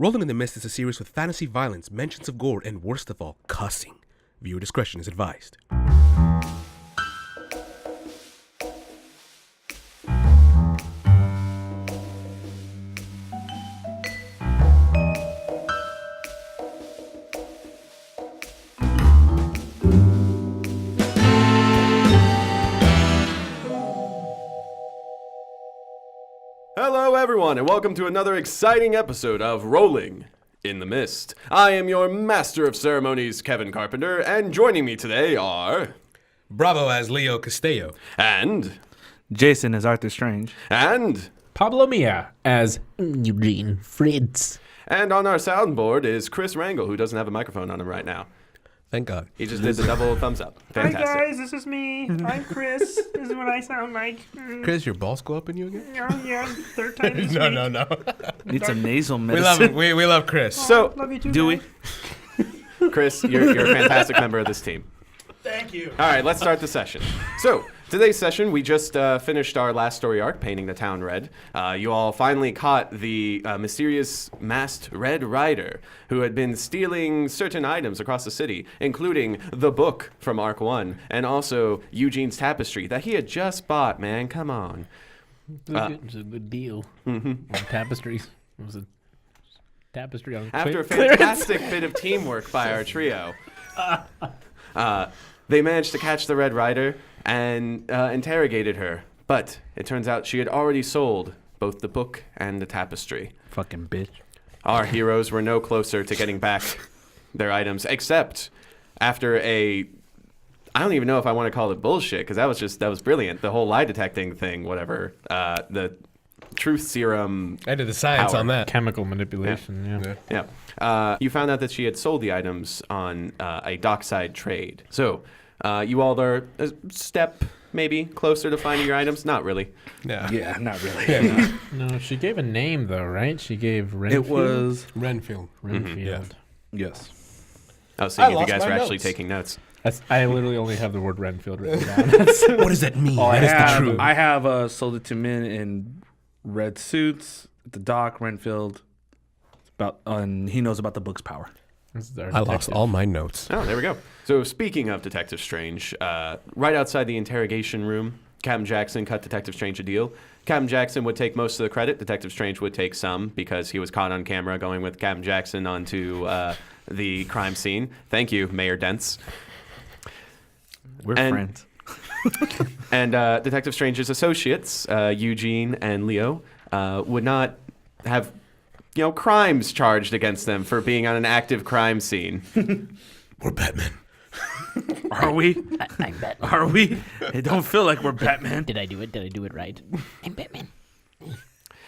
Rolling in the Mist is a series with fantasy violence, mentions of gore, and worst of all, cussing. Viewer discretion is advised. Hello everyone, and welcome to another exciting episode of Rolling in the Mist. I am your Master of Ceremonies, Kevin Carpenter, and joining me today are... Bravo as Leo Castello. And... Jason as Arthur Strange. And... Pablo Milla as Eugene Fritz. And on our soundboard is Chris Rangel, who doesn't have a microphone on him right now. Thank God. He just did the double thumbs up. Fantastic. Hi guys, this is me. I'm Chris. This is what I sound like. Chris, your balls go up in you again? Oh yeah, third time this No, week. no. Need some nasal We medicine. love him. We love Chris. So, Love you too. Do guys. we? Chris, you're a fantastic member of this team. Thank you. All right, let's start the session. So, today's session, we just finished our last story arc, Painting the Town Red. You all finally caught the mysterious masked Red Rider who had been stealing certain items across the city, including the book from Arc 1 and also Eugene's tapestry that he had just bought, man. Come on. It was a good deal. Tapestries. It was a tapestry on After a clearance. fantastic bit of teamwork by our trio, they managed to catch the Red Rider and interrogated her. But it turns out she had already sold both the book and the tapestry. Fucking bitch. Our heroes were no closer to getting back their items, except after I don't even know if I want to call it bullshit, because that was brilliant. The whole lie detecting thing, whatever. The truth serum. I did the science Power. on that. Chemical manipulation, yeah. Yeah. You found out that she had sold the items on a dockside trade. So you all are a step maybe closer to finding your items? Not really. Yeah, not really. Yeah. No, she gave a name, though, right? She gave Renfield. It was... Renfield. Renfield. Yes. I was seeing if you lost guys my were actually notes. taking notes. I literally only have the word Renfield written down. That's What does that mean? I That is the truth. have sold it to men in red suits at the dock, Renfield. And he knows about the book's power. our I lost detective. all my notes. Oh, there we go. So speaking of Detective Strange, right outside the interrogation room, Captain Jackson cut Detective Strange a deal. Captain Jackson would take most of the credit. Detective Strange would take some because he was caught on camera going with Captain Jackson onto the crime scene. Thank you, Mayor Dents. We're And- friends. And Detective Strange's associates, Eugene and Leo, would not have, crimes charged against them for being on an active crime scene. We're Batman. Are we? I'm Batman. Are we? It don't feel like we're Batman. Did I do it? Did I do it right? I'm Batman.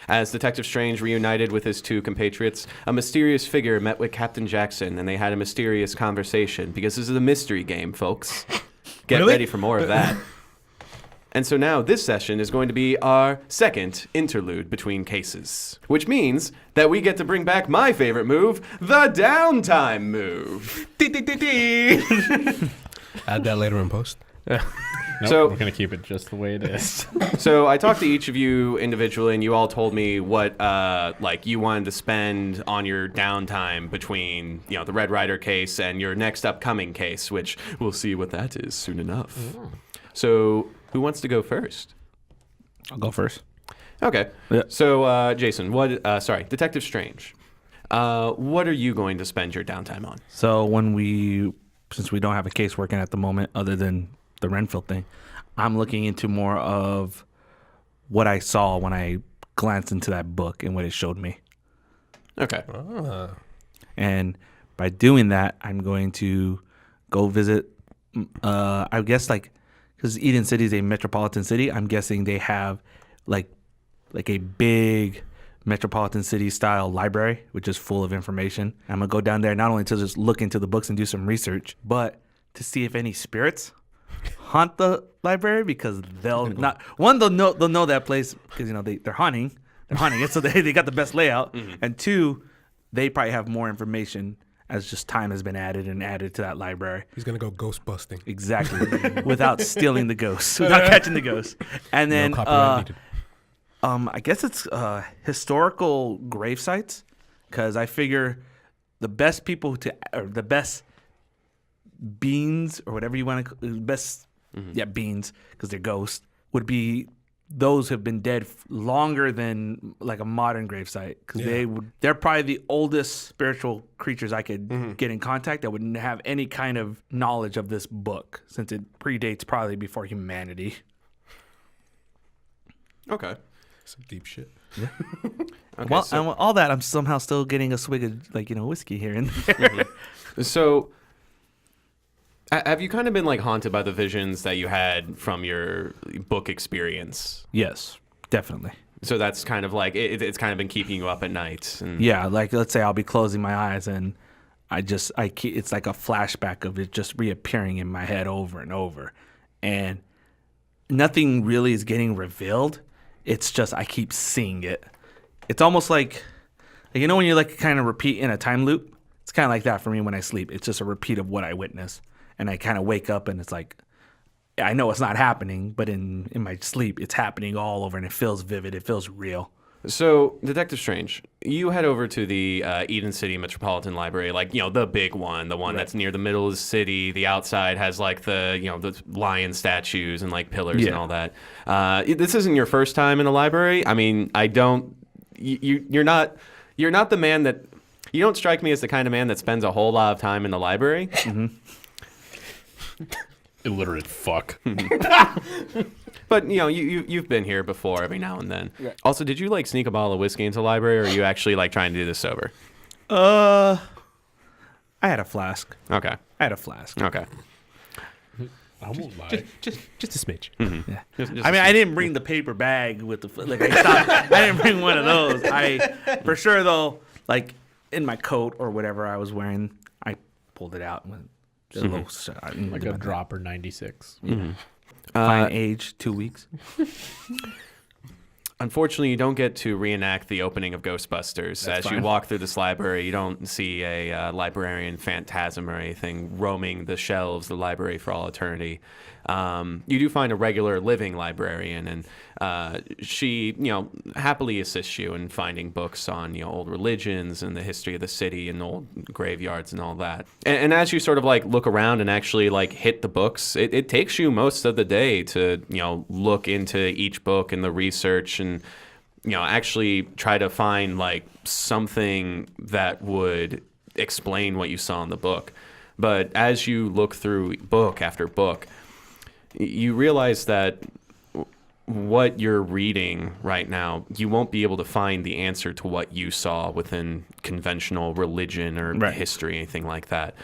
As Detective Strange reunited with his two compatriots, a mysterious figure met with Captain Jackson, and they had a mysterious conversation, because this is a mystery game, folks. Get Really? ready for more of that. And so now this session is going to be our second interlude between cases, which means that we get to bring back my favorite move, the downtime move. Add that later in post. Nope, So- we're going to keep it just the way it is. So I talked to each of you individually, and you all told me what you wanted to spend on your downtime between the Red Rider case and your next upcoming case, which we'll see what that is soon enough. So who wants to go first? I'll go first. Okay. Yeah. So Jason, Detective Strange, what are you going to spend your downtime on? So since we don't have a case working at the moment other than the Renfield thing, I'm looking into more of what I saw when I glanced into that book and what it showed me. Okay. And by doing that, I'm going to go visit, I guess, because Eden City is a metropolitan city, I'm guessing they have like a big metropolitan city style library, which is full of information. I'm going to go down there not only to just look into the books and do some research, but to see if any spirits haunt the library, because they'll know that place because they're haunting it, so they got the best layout. And two, they probably have more information as just time has been added to that library. He's going to go ghost busting. Exactly. Without stealing the ghosts, without catching the ghosts. And then No copyright needed. I guess it's historical grave sites, because I figure the best people or the best beings or whatever you want to best beings because they're ghosts would be those who have been dead longer than like a modern gravesite because they're probably the oldest spiritual creatures I could get in contact that wouldn't have any kind of knowledge of this book since it predates probably before humanity. Okay. Some deep shit. Yeah. Okay, Well, so- and all that I'm somehow still getting a swig of whiskey here and there. So, have you kind of been like haunted by the visions that you had from your book experience? Yes, definitely. So that's kind of like it's kind of been keeping you up at night. And... Yeah, like let's say I'll be closing my eyes and it's like a flashback of it just reappearing in my head over and over, and nothing really is getting revealed. It's just I keep seeing it. It's almost like when you like kind of repeat in a time loop. It's kind of like that for me when I sleep. It's just a repeat of what I witness, and I kind of wake up and it's like I know it's not happening, but in my sleep it's happening all over, and it feels vivid. It feels real. So, Detective Strange, you head over to the Eden City Metropolitan Library, like, the big one, the one that's near the middle of the city. The outside has, like, the lion statues and, like, pillars and all that. This isn't your first time in a library. I mean, you're not the man that, you don't strike me as the kind of man that spends a whole lot of time in the library. Illiterate fuck. But, you've been here before every now and then. Yeah. Also, did you, like, sneak a bottle of whiskey into the library, or are you actually, like, trying to do this sober? I had a flask. Okay. Okay. I won't lie. Just a smidge. Mm-hmm. Yeah. Just I mean, I didn't bring the paper bag with I didn't bring one of those. For sure, though, like, in my coat or whatever I was wearing, I pulled it out and went, a little shot. Like a dropper 96. Mm-hmm. Fine age, 2 weeks. Unfortunately, you don't get to reenact the opening of Ghostbusters. That's As you fine. walk through this library, you don't see a librarian phantasm or anything roaming the shelves of the library for all eternity. You do find a regular living librarian, and she, happily assists you in finding books on, old religions and the history of the city and old graveyards and all that. And as you sort of like look around and actually like hit the books, it takes you most of the day to, look into each book and the research and, actually try to find like something that would explain what you saw in the book. But as you look through book after book, you realize that what you're reading right now, you won't be able to find the answer to what you saw within conventional religion or history, anything like that.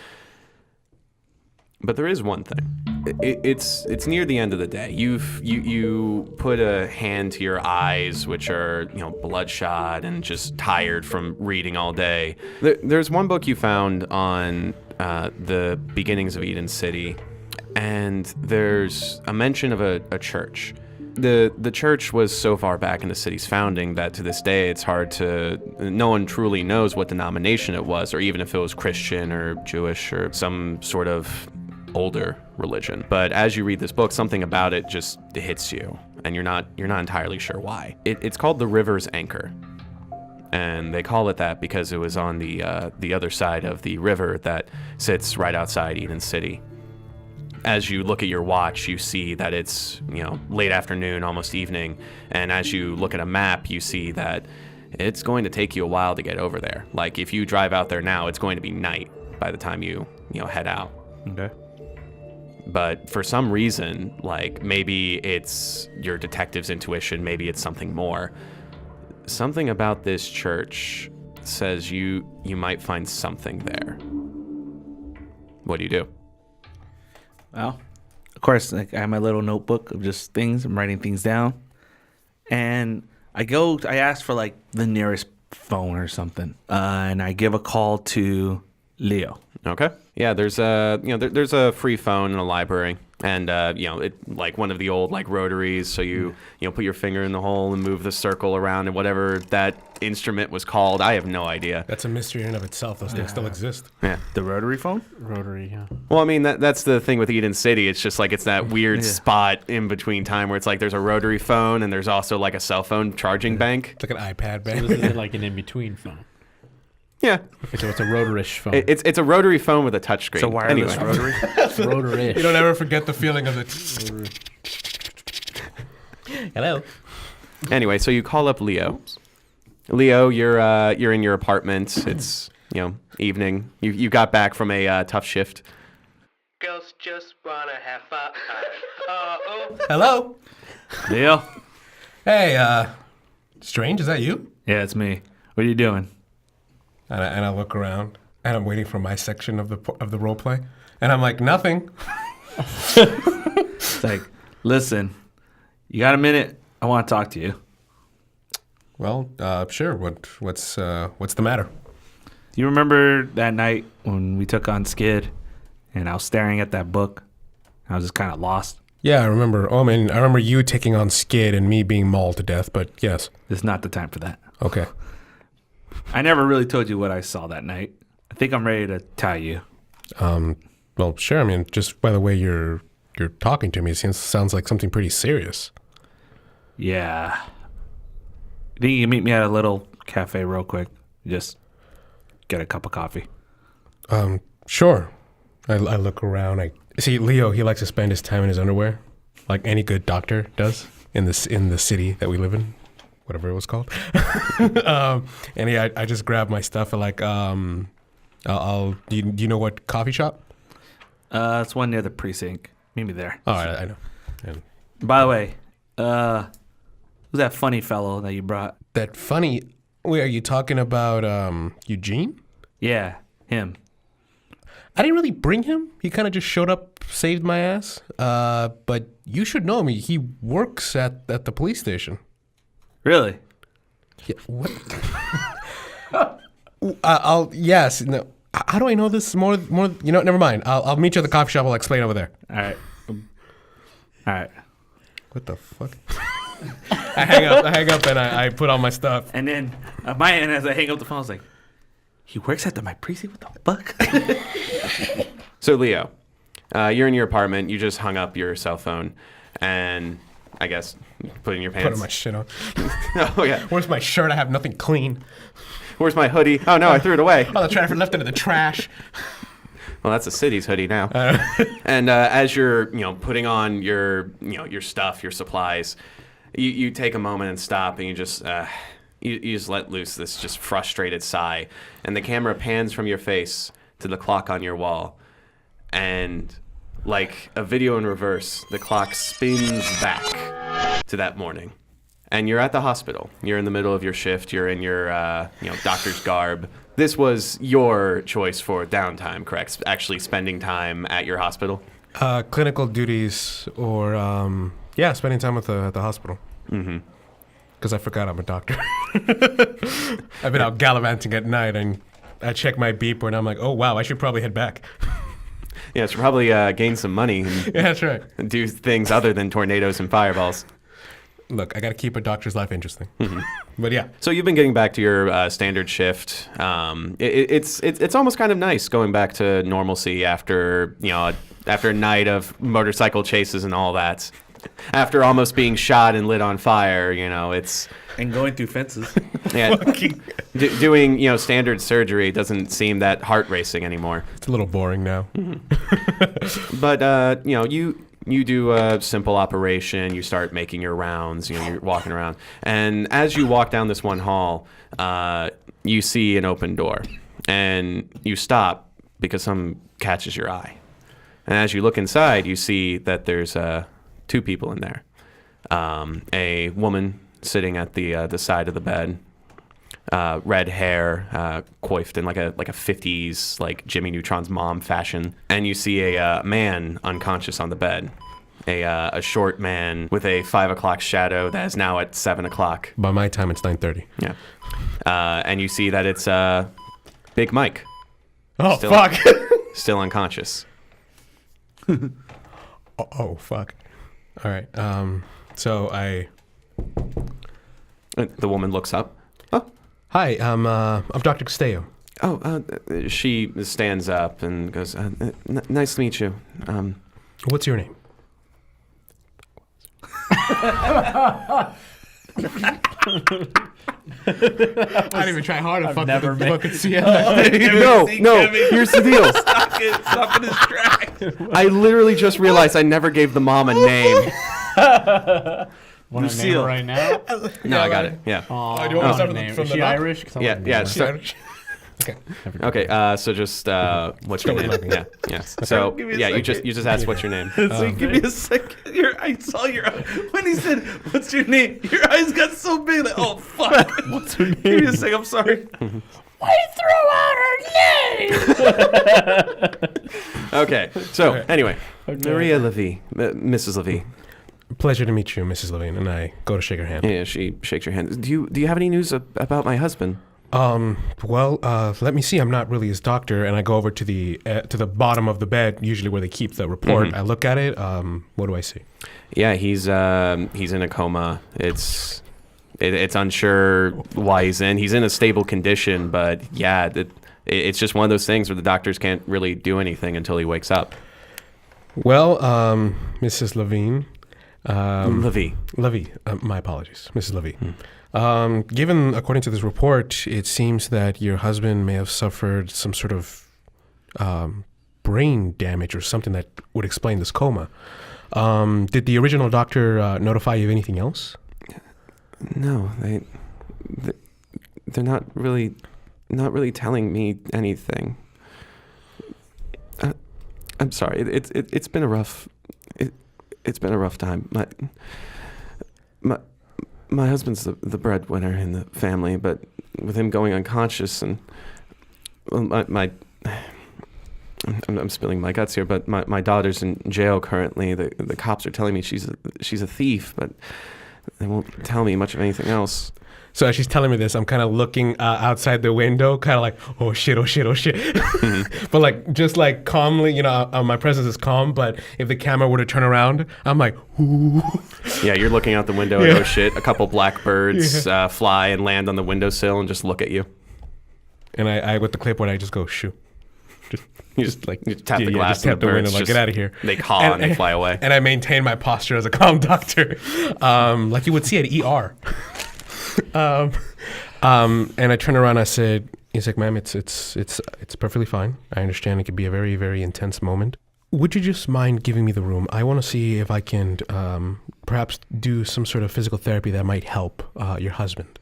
But there is one thing. It's near the end of the day. You put a hand to your eyes, which are bloodshot and just tired from reading all day. There's one book you found on the beginnings of Eden City. And there's a mention of a church. The church was so far back in the city's founding that to this day it's hard no one truly knows what denomination it was, or even if it was Christian or Jewish or some sort of older religion. But as you read this book, something about it just hits you, and you're not entirely sure why. It's called the River's Anchor. And they call it that because it was on the other side of the river that sits right outside Eden City. As you look at your watch, you see that it's, late afternoon, almost evening. And as you look at a map, you see that it's going to take you a while to get over there. Like, if you drive out there now, it's going to be night by the time you head out. Okay. But for some reason, like, maybe it's your detective's intuition, maybe it's something more. Something about this church says you might find something there. What do you do? Well, of course, like I have my little notebook of just things. I'm writing things down, and I ask for like the nearest phone or something, and I give a call to Leo. Okay. Yeah, there's there's a free phone in a library, and it like one of the old like rotaries. So you put your finger in the hole and move the circle around, and whatever that instrument was called, I have no idea. That's a mystery in and of itself. Those things still exist. Yeah. The rotary phone? Rotary, yeah. Well, I mean that's the thing with Eden City. It's just like it's that weird spot in between time where it's like there's a rotary phone and there's also like a cell phone charging bank. It's like an iPad So bank. this is like an in-between phone. Yeah. So it's a rotarish phone. It's a rotary phone with a touchscreen. It's a wireless rotary. Rotarish. You don't ever forget the feeling of it. Hello. Anyway, so you call up Leo. Leo, you're in your apartment. It's evening. You got back from a tough shift. Girls just wanna have fun. Oh. Hello. Leo? Hey, Strange, is that you? Yeah, it's me. What are you doing? And I look around, and I'm waiting for my section of the role play, and I'm like, nothing. It's like, listen, you got a minute? I want to talk to you. Well, sure. What's the matter? You remember that night when we took on Skid, and I was staring at that book? I was just kind of lost. Yeah, I remember. I remember you taking on Skid and me being mauled to death. But yes. This is not the time for that. Okay. I never really told you what I saw that night. I think I'm ready to tell you. Well, sure. Just by the way you're talking to me, it sounds like something pretty serious. Yeah. Think you can meet me at a little cafe real quick? Just get a cup of coffee. Sure. I look around. I see Leo. He likes to spend his time in his underwear, like any good doctor does in the city that we live in, whatever it was called. And yeah, I just grab my stuff and do you know what coffee shop? It's one near the precinct. Meet me there. Oh, I know. And By the way, who's that funny fellow that you brought? that funny. Wait, are you talking about Eugene? Yeah, him. I didn't really bring him. He kind of just showed up, saved my ass. But you should know him. He works at the police station. Really? Yeah, what? Yes. No. How do I know this more? Never mind. I'll meet you at the coffee shop. I'll explain over there. All right. All right. What the fuck? I hang up, and I put on my stuff. And then my end, as I hang up the phone, I was like, he works at my precinct? What the fuck? So Leo, you're in your apartment. You just hung up your cell phone, and I guess put in your pants. Putting my shit on. Oh yeah. Where's my shirt? I have nothing clean. Where's my hoodie? Oh no, I threw it away. Oh, the traffic left it in the trash. Well, that's the city's hoodie now. And as you're, putting on your stuff, your supplies, you take a moment and stop, and you just let loose this just frustrated sigh, and the camera pans from your face to the clock on your wall, and like a video in reverse, the clock spins back to that morning, and you're at the hospital. You're in the middle of your shift. You're in your doctor's garb. This was your choice for downtime, correct? Actually spending time at your hospital? Clinical duties or, spending time at the hospital. Mm-hmm. Because I forgot I'm a doctor. I've been out gallivanting at night, and I check my beeper, and I'm like, oh, wow, I should probably head back. Yeah, it's probably gain some money and Yeah, that's right. do things other than tornadoes and fireballs. Look, I got to keep a doctor's life interesting. Mm-hmm. But yeah. So you've been getting back to your standard shift. It's almost kind of nice going back to normalcy after a night of motorcycle chases and all that. After almost being shot and lit on fire, it's And going through fences. yeah, doing standard surgery doesn't seem that heart racing anymore. It's a little boring now. But you do a simple operation. You start making your rounds. You're walking around, and as you walk down this one hall, you see an open door, and you stop because something catches your eye. And as you look inside, you see that there's two people in there. A woman sitting at the side of the bed, red hair, coiffed in like a 50s like Jimmy Neutron's mom fashion, and you see a man unconscious on the bed, a short man with a 5 o'clock shadow that is now at 7 o'clock. By my time, it's 9:30. Yeah, and you see that it's Big Mike. Oh, Still- fuck. Still unconscious. Oh, fuck. All right. So The woman looks up. Oh, hi, I'm Dr. Castello. she stands up and goes, nice to meet you. What's your name? I didn't even try hard to never made- fucking Sienna. No, here's the deal. Stop in his tracks. I literally just realized I never gave the mom a name. Want to name Lucille. her right now? No, I got it. Yeah. Oh, do you want me to start name. from Is the she top? Irish? 'Cause I Yeah, wanna yeah. name her. Start. Okay. Okay. So just what's your Start name? with Yeah. Yeah. So Give me a yeah, second. you just asked what's your name. So give me a second. I saw your when he said, "What's your name?" Your eyes got so big. Like, oh fuck. What's her name? Give me a second. I'm sorry. Why throw out her name? Okay. So anyway, Maria Levy, Mrs. Levy. Pleasure to meet you, Mrs. Levine. And I go to shake her hand. Yeah, she shakes your hand. Do you have any news about my husband? Well, let me see. I'm not really his doctor, and I go over to the bottom of the bed, usually where they keep the report. I look at it. What do I see? Yeah, he's in a coma. It's unsure why he's in. He's in a stable condition, but yeah, it's just one of those things where the doctors can't really do anything until he wakes up. Well, Mrs. Levine. Levy. My apologies, Mrs. Levy. Given, according to this report, it seems that your husband may have suffered some sort of brain damage or something that would explain this coma. Did the original doctor notify you of anything else? No, they're not really telling me anything. I'm sorry. It's been a rough time. My husband's the breadwinner in the family, but with him going unconscious and I'm spilling my guts here, but my daughter's in jail currently. The cops are telling me she's a thief, but they won't tell me much of anything else. So as she's telling me this, I'm kind of looking outside the window, kind of like, oh shit. But like, just like calmly, my presence is calm, but if the camera were to turn around, I'm like, ooh. Yeah, you're looking out the window and oh shit, a couple blackbirds fly and land on the windowsill and just look at you. And I with the clipboard, I just go, shoo. You just tap the glass just tap and the the window, birds like, just, get out of here. They caw and they fly away. And I maintain my posture as a calm doctor, like you would see at ER. And I turned around. I said, "He's like, ma'am, it's perfectly fine. I understand it could be a very, very intense moment. Would you just mind giving me the room? I want to see if I can perhaps do some sort of physical therapy that might help your husband."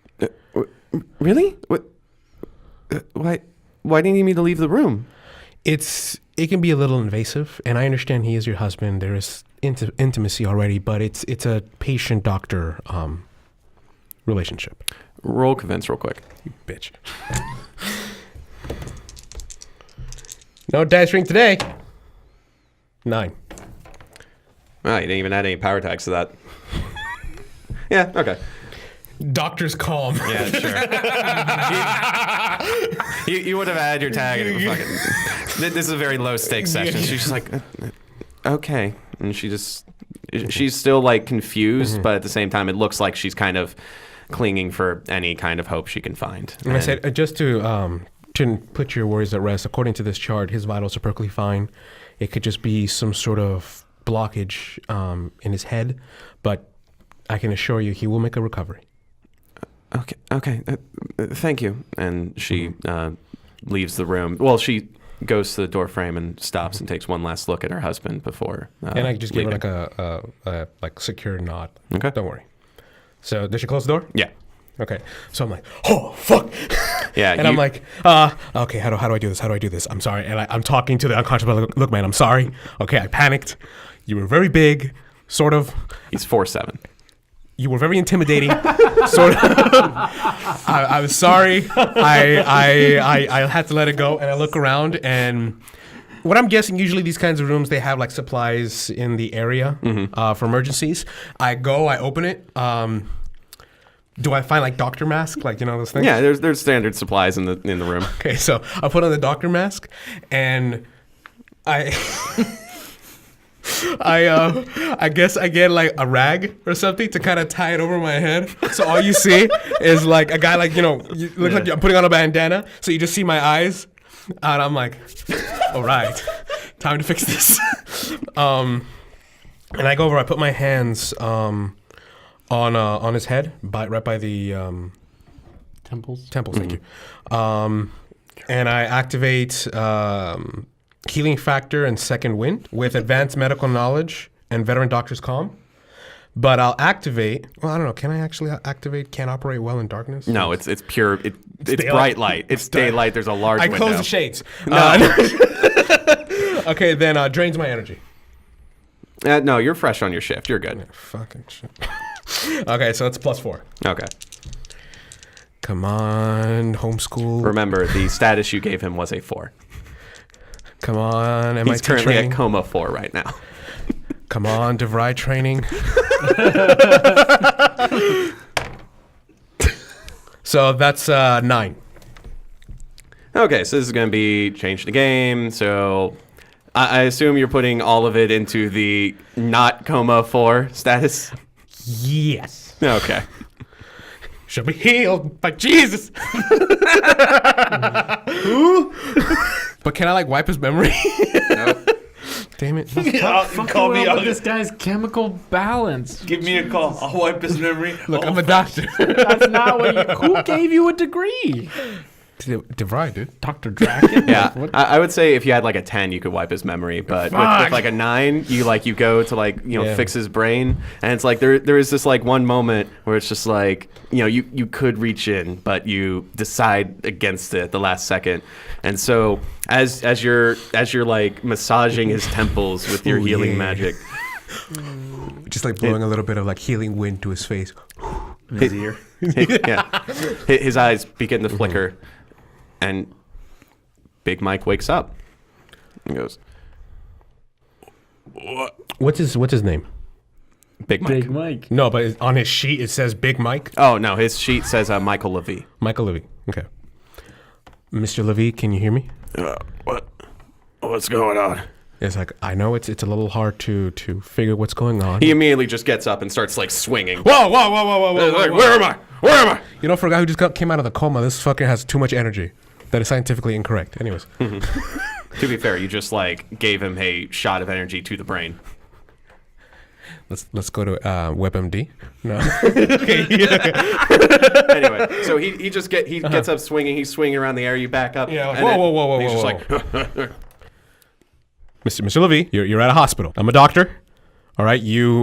Really? What? Why do you need me to leave the room? It can be a little invasive, and I understand he is your husband. There is intimacy already, but it's a patient-doctor relationship. Roll convince real quick. You bitch. No dice ring today. 9. Oh, you didn't even add any power tags to that. Yeah, okay. Doctor's calm. Yeah, sure. you would have added your tag and it was fucking... This is a very low stakes session. She's just like, okay. And she's still like confused, but at the same time, it looks like she's kind of clinging for any kind of hope she can find. And I said, just to put your worries at rest, according to this chart, his vitals are perfectly fine. It could just be some sort of blockage in his head, but I can assure you he will make a recovery. Okay. Thank you. And she leaves the room. Well, she goes to the door frame and stops and takes one last look at her husband before. And I just leaving. give her like a secure nod. Okay. Don't worry. So did she close the door? Yeah. Okay. So I'm like, oh fuck. Yeah. And I'm like, okay, how do I do this? How do I do this? I'm sorry. And I'm talking to the unconscious. Look, man, I'm sorry. Okay, I panicked. You were very big, sort of. He's 4'7". You were very intimidating, sort of. I was sorry. I had to let it go, and I look around, and what I'm guessing, usually these kinds of rooms, they have like supplies in the area for emergencies. I open it. Do I find like doctor mask, like those things? Yeah, there's standard supplies in the room. Okay, so I put on the doctor mask, and I guess I get like a rag or something to kind of tie it over my head. So all you see is like a guy like, you look like I'm putting on a bandana. So you just see my eyes. And I'm like, all right, time to fix this. And I go over, I put my hands on on his head, right by the Temples. Thank you. And I activate healing factor and second wind with advanced medical knowledge and veteran doctor's calm. But I'll activate. Well, I don't know. Can I actually activate? Can't operate well in darkness. No, it's pure. It's bright light. It's daylight. There's a large. I window. close the shades. No. Okay, then drains my energy. No, you're fresh on your shift. You're good. Fucking shit. Okay, so it's +4. Okay. Come on, homeschool. Remember, the status you gave him was a 4. Come on, He's MIT currently training. at coma 4 right now. Come on, DeVry training. So that's 9. Okay, so this is going to be change the game. So I assume you're putting all of it into the not coma 4 status. Yes. Okay. Shall be healed by Jesus. But can I like wipe his memory? Nope. Damn it. Call me up. This guy's chemical balance. Give me a call. I'll wipe his memory. Look, I'm a doctor. That's not what you. Who gave you a degree? DeVry, dude. Dr. Draken? Yeah, What? I would say if you had like a 10, you could wipe his memory. But with like a 9, you go to like Yeah. fix his brain, and it's like there is this like one moment where it's just like you could reach in, but you decide against it at the last second. And so as you're like massaging his temples with your healing yeah. magic, Just like blowing a little bit of like healing wind to his face. His ear. yeah, his eyes begin to flicker, and Big Mike wakes up and goes, What's his name? Big Mike. Big Mike. No, but on his sheet it says Big Mike. Oh no, his sheet says Michael Levy. Michael Levy. Okay. Mr. Levy, can you hear me? What's going on? It's like I know it's a little hard to figure what's going on. He immediately just gets up and starts like swinging. Whoa! Like, where am I? Where am I? You know, for a guy who just came out of the coma, this fucker has too much energy. That is scientifically incorrect. Anyways. To be fair, you just like gave him a shot of energy to the brain. Let's go to WebMD. No. Anyway, so he gets up swinging. He's swinging around the air. You back up. Yeah. Like, and then whoa. He's just like, Mr. Levy, you're at a hospital. I'm a doctor. All right.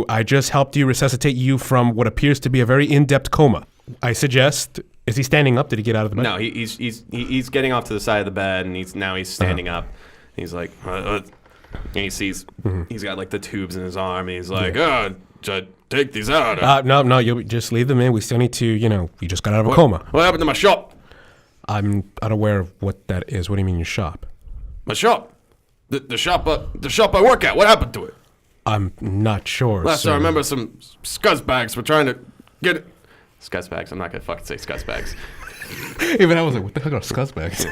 I just helped you resuscitate you from what appears to be a very in-depth coma. I suggest. Is he standing up? Did he get out of the bed? no, he's getting off to the side of the bed, and he's standing up. He's like, and he sees he's got like the tubes in his arm. And he's like, take these out. No. You just leave them in. We still need to. You just got out of a coma. What happened to my shop? I'm unaware of what that is. What do you mean your shop? My shop. The shop I work at. What happened to it? I'm not sure. Last I remember, some scuzzbags were trying to get it. Scuzzbags. I'm not gonna fucking say scuzzbags. Even I was like, what the heck are scuzzbags?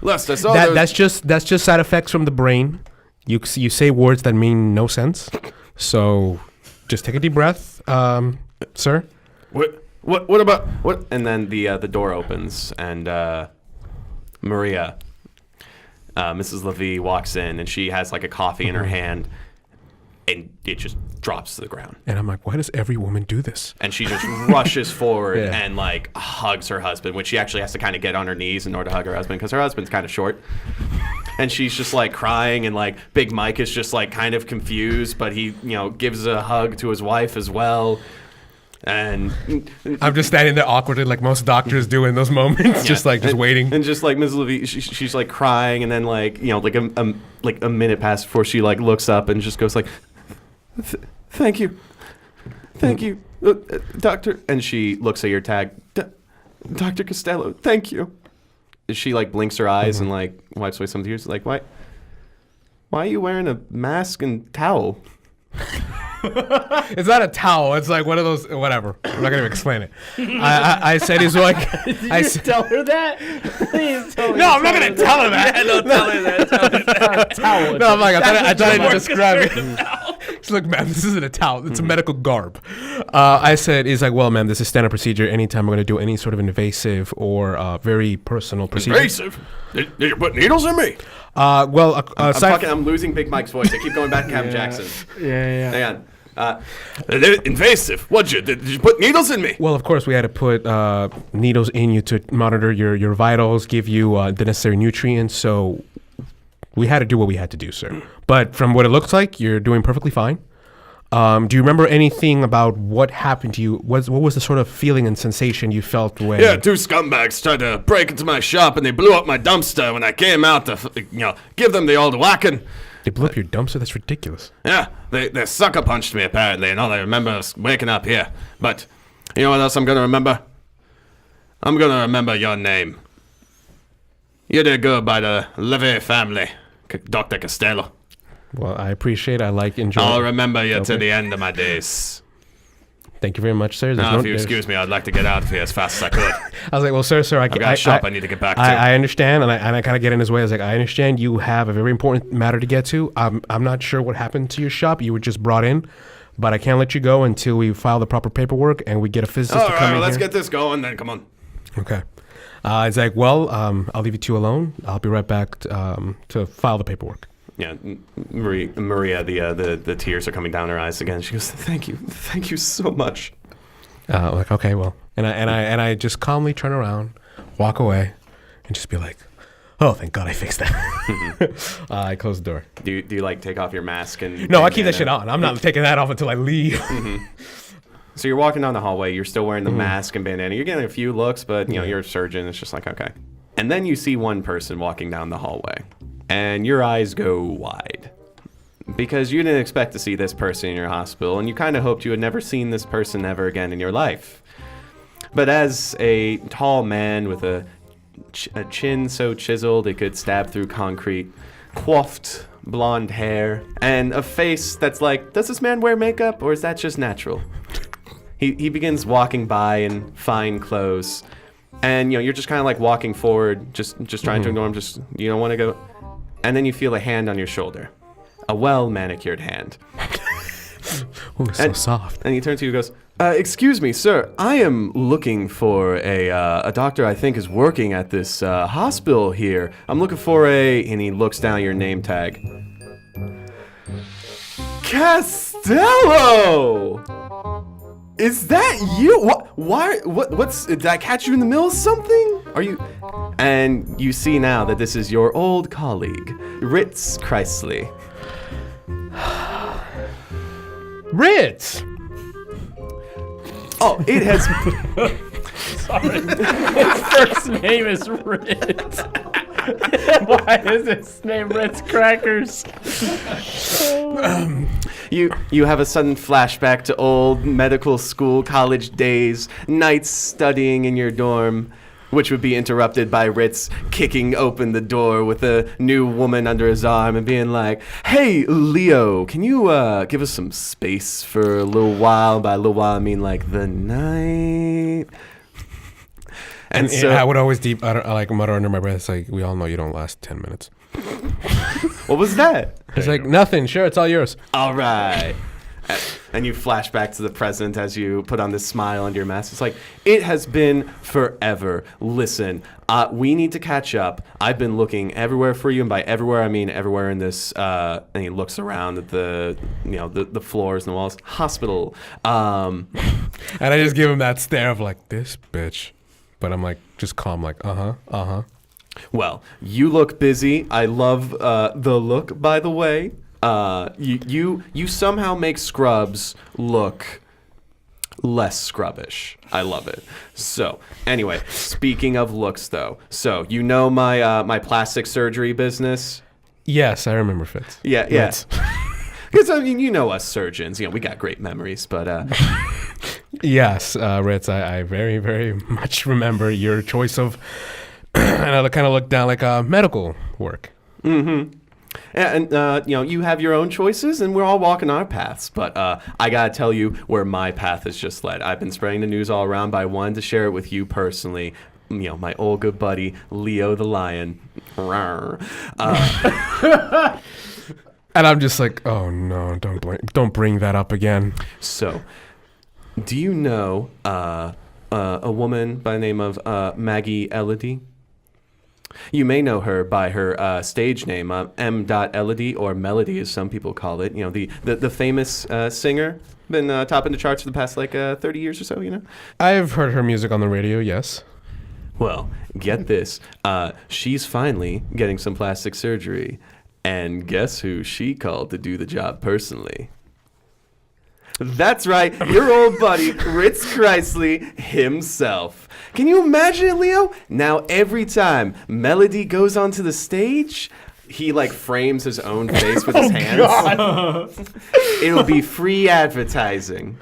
Last I saw That's just side effects from the brain. You say words that mean no sense. So just take a deep breath, sir. What about what? And then the door opens, and Maria, Mrs. Levy, walks in, and she has like a coffee in her hand, and it just drops to the ground. And I'm like, why does every woman do this? And she just rushes forward Yeah. and like hugs her husband, which she actually has to kind of get on her knees in order to hug her husband because her husband's kind of short. And she's just like crying, and like Big Mike is just like kind of confused, but he gives a hug to his wife as well. And I'm just standing there awkwardly, like most doctors do in those moments, just waiting. And just like Ms. Levy, she's like crying, and then like like a minute passes before she like looks up and just goes like, "Thank you, doctor." And she looks at your tag, Dr. Castello. Thank you. She like blinks her eyes and like wipes away some tears. Like, why are you wearing a mask and towel? It's not a towel. It's like one of those. Whatever. I'm not gonna even explain it. I said he's like. Tell her that? Please tell her. No, I'm not gonna tell her that. Don't tell her that. Tell her that. Towel. No, I'm like, I thought I'd describe it. She's like, ma'am, this isn't a towel. It's a medical garb. I said, he's like, well, ma'am, this is standard procedure. Anytime we're going to do any sort of invasive or very personal procedure. Invasive? Did you put needles in me? I'm I'm losing Big Mike's voice. I keep going back to Captain Jackson. Yeah. Hang on. Invasive. Did you put needles in me? Well, of course, we had to put needles in you to monitor your vitals, give you the necessary nutrients. So we had to do what we had to do, sir. But from what it looks like, you're doing perfectly fine. Do you remember anything about what happened to you? What was the sort of feeling and sensation you felt when... Yeah, 2 scumbags tried to break into my shop, and they blew up my dumpster when I came out to, give them the old whacking. They blew up your dumpster? That's ridiculous. Yeah, they sucker punched me, apparently, and all I remember is waking up here. But you know what else I'm going to remember? I'm going to remember your name. You did good by the Levy family, Dr. Castello. Well, I appreciate it. I like enjoying. I'll remember you to the end of my days. Thank you very much, sir. Now, if you excuse me, I'd like to get out of here as fast as I could. I was like, well, sir, I've got a shop I need to get back to. I understand, and I kind of get in his way. I was like, I understand you have a very important matter to get to. I'm not sure what happened to your shop. You were just brought in, but I can't let you go until we file the proper paperwork and we get a physicist to come in well, let's here. get this going then. Come on. Okay. It's like, well, I'll leave you two alone. I'll be right back to file the paperwork. Yeah, Maria, the tears are coming down her eyes again. She goes, "Thank you so much." Like, okay, well, and I just calmly turn around, walk away, and just be like, oh, thank God I fixed that. I close the door. Do you like take off your mask and? No, I keep that shit on. I'm not taking that off until I leave. So you're walking down the hallway. You're still wearing the mask and bandana. You're getting a few looks, but you're a surgeon. It's just like, okay. And then you see one person walking down the hallway, and your eyes go wide. Because you didn't expect to see this person in your hospital, and you kind of hoped you had never seen this person ever again in your life. But as a tall man with a chin so chiseled it could stab through concrete, coiffed blonde hair, and a face that's like, does this man wear makeup, or is that just natural? He begins walking by in fine clothes, and you're just kind of like walking forward, just trying to ignore him, just you don't want to go, and then you feel a hand on your shoulder. A well-manicured hand. Oh, so soft. And he turns to you and goes, excuse me, sir. I am looking for a doctor I think is working at this hospital here. I'm looking for and he looks down at your name tag. Castello! Is that you? What's, did I catch you in the middle of something? Are you? And you see now that this is your old colleague, Fritz Chrysley. Ritz! Oh, it has... Sorry. His first name is Ritz. Why is his name Ritz Crackers? You have a sudden flashback to old medical school college days, nights studying in your dorm, which would be interrupted by Ritz kicking open the door with a new woman under his arm and being like, "Hey, Leo, can you give us some space for a little while?" By a little while, I mean like the night. And so I would always I mutter under my breath, it's like, we all know you don't last 10 minutes. What was that? It's like, nothing. Sure, it's all yours. All right. And you flash back to the present as you put on this smile under your mask. It's like, it has been forever. Listen, we need to catch up. I've been looking everywhere for you, and by everywhere I mean everywhere in this. And he looks around at the floors and the walls. Hospital. And I just give him that stare of like, this bitch. But I'm like, just calm, like, uh-huh. Well, you look busy. I love the look, by the way. You somehow make scrubs look less scrubbish. I love it. So, anyway, speaking of looks, though. So, you know my plastic surgery business? Yes, I remember Fitz. Yeah. Because, I mean, you know us surgeons. We got great memories, but... Yes, Ritz, I very, very much remember your choice of... and I kind of look down like medical work. Mm-hmm. And you have your own choices, and we're all walking our paths. But I gotta tell you where my path has just led. I've been spreading the news all around, but I wanted to share it with you personally. My old good buddy Leo the Lion. And I'm just like, oh no, don't bring that up again. So, do you know a woman by the name of Maggie Elodie? You may know her by her stage name, M. Elodie, or Melody, as some people call it. You know, the famous singer. Been topping the charts for the past 30 years or so, you know? I've heard her music on the radio, yes. Well, get this. She's finally getting some plastic surgery. And guess who she called to do the job personally? That's right, your old buddy, Fritz Chrysley himself. Can you imagine it, Leo? Now, every time Melody goes onto the stage, he frames his own face with his hands. God. It'll be free advertising.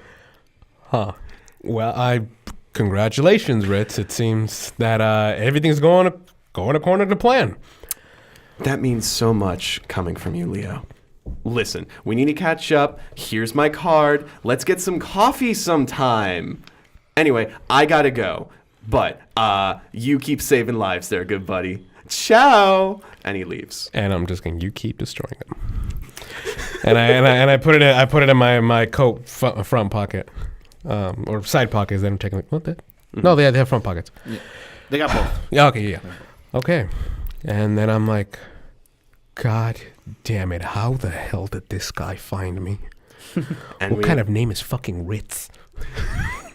Huh. Well, congratulations, Ritz. It seems that everything's going according to plan. That means so much coming from you, Leo. Listen, we need to catch up. Here's my card. Let's get some coffee sometime. Anyway, I gotta go. But you keep saving lives there, good buddy. Ciao. And he leaves. And I'm just going, you keep destroying them. and I put it in my coat front pocket, or side pockets. Then I'm taking what that? No, they have front pockets. Yeah. They got both. Yeah. Okay. Yeah. Okay. And then I'm like, God damn it! How the hell did this guy find me? And what kind of name is fucking Ritz?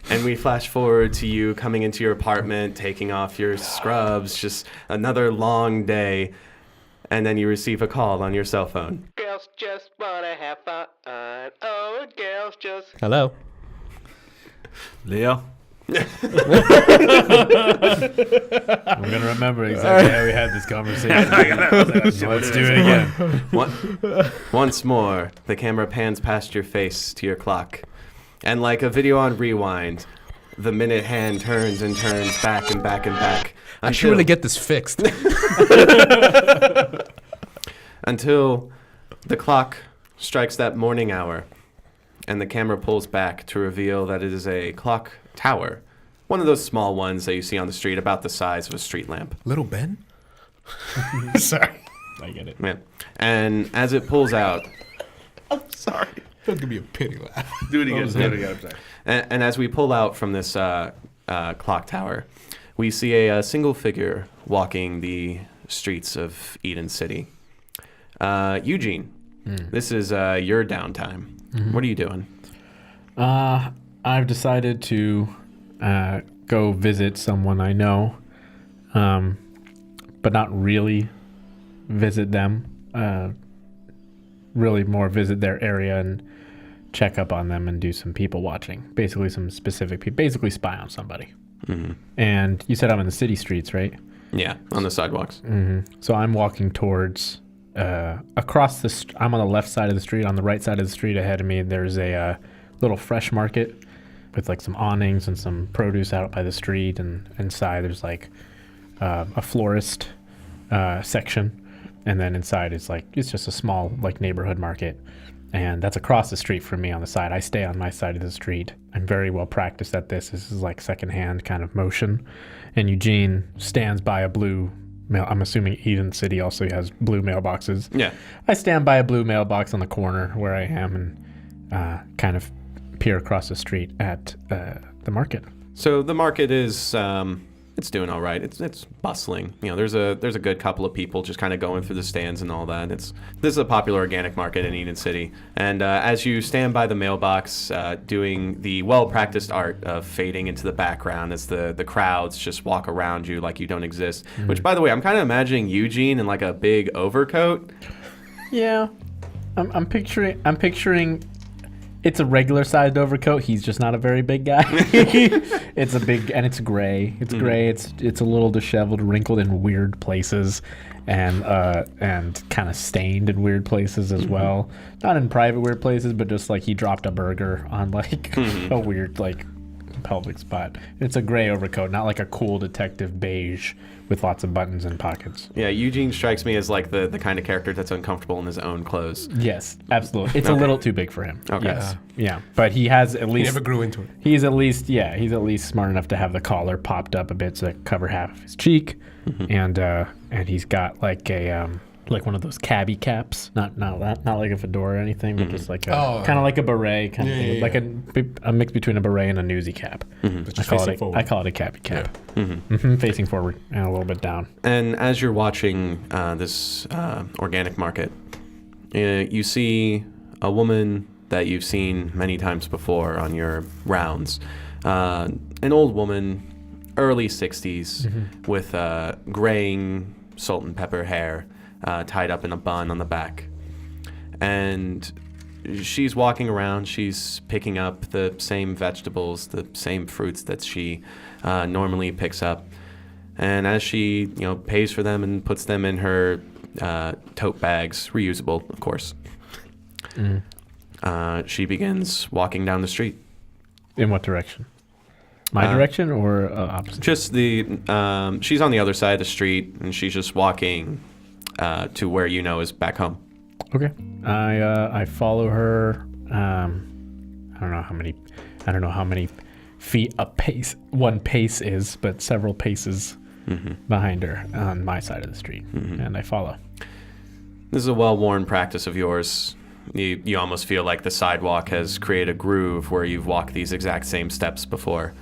And we flash forward to you coming into your apartment, taking off your scrubs, just another long day. And then you receive a call on your cell phone. Girls just wanna have fun. Oh, girls just. Hello. Leo. I'm gonna remember exactly how we had this conversation. Let's do it again. Once more, the camera pans past your face to your clock. And like a video on rewind, the minute hand turns and turns back and back and back. I should really get this fixed. Until the clock strikes that morning hour, and the camera pulls back to reveal that it is a clock tower. One of those small ones that you see on the street, about the size of a street lamp. Little Ben? Sorry. I get it. Yeah. And as it pulls out... I'm sorry. Don't give me a pity laugh. Do it again. I'm sorry. And as we pull out from this clock tower, we see a single figure walking the streets of Eden City. Eugene, this is your downtime. Mm-hmm. What are you doing? I've decided to go visit someone I know, but not really visit them. Really more visit their area and check up on them and do some people watching. Basically some specific people. Basically spy on somebody. Mm-hmm. And you said I'm in the city streets, right? Yeah, on the sidewalks. Mm-hmm. So I'm walking towards... across I'm on the left side of the street. On the right side of the street ahead of me, there's a little fresh market with some awnings and some produce out by the street, and inside there's a florist section, and then inside is it's just a small neighborhood market, and that's across the street from me on the side. I stay on my side of the street. I'm very well practiced at this. This is secondhand kind of motion, and Eugene stands by a blue mail. I'm assuming Eden City also has blue mailboxes. Yeah. I stand by a blue mailbox on the corner where I am and kind of peer across the street at the market. So the market is it's doing all right. It's bustling. There's a good couple of people just kind of going through the stands and all that. This is a popular organic market in Eden City. And as you stand by the mailbox, doing the well-practiced art of fading into the background as the crowds just walk around you like you don't exist. Mm-hmm. Which, by the way, I'm kind of imagining Eugene in a big overcoat. Yeah, I'm picturing. It's a regular sized overcoat. He's just not a very big guy. It's a big, and it's gray. It's gray. It's a little disheveled, wrinkled in weird places, and kind of stained in weird places as well. Not in private weird places, but just he dropped a burger on a weird pelvic spot. It's a gray overcoat, not a cool detective beige with lots of buttons and pockets. Yeah, Eugene strikes me as the kind of character that's uncomfortable in his own clothes. Yes, absolutely. It's a little too big for him. Okay. Yes. Yeah, but he has at least... He never grew into it. He's at least smart enough to have the collar popped up a bit to cover half of his cheek, and he's got like one of those cabbie caps, not like a fedora or anything, but just like Oh, kind of like a beret, kind of yeah, thing, yeah, like a mix between a beret and a newsy cap. But just facing forward. I call it a cabbie cap. Facing forward and a little bit down. And as you're watching this organic market, you see a woman that you've seen many times before on your rounds. An old woman, early 60s, with graying salt and pepper hair, tied up in a bun on the back. And she's walking around. She's picking up the same vegetables, the same fruits that she normally picks up. And as she, pays for them and puts them in her tote bags, reusable, of course, she begins walking down the street. In what direction? My direction or opposite? Just she's on the other side of the street, and she's just walking to where is back home. Okay. I follow her. I don't know how many feet a pace one pace is, but several paces behind her on my side of the street, and I follow. This is a well-worn practice of yours. You almost feel like the sidewalk has created a groove where you've walked these exact same steps before.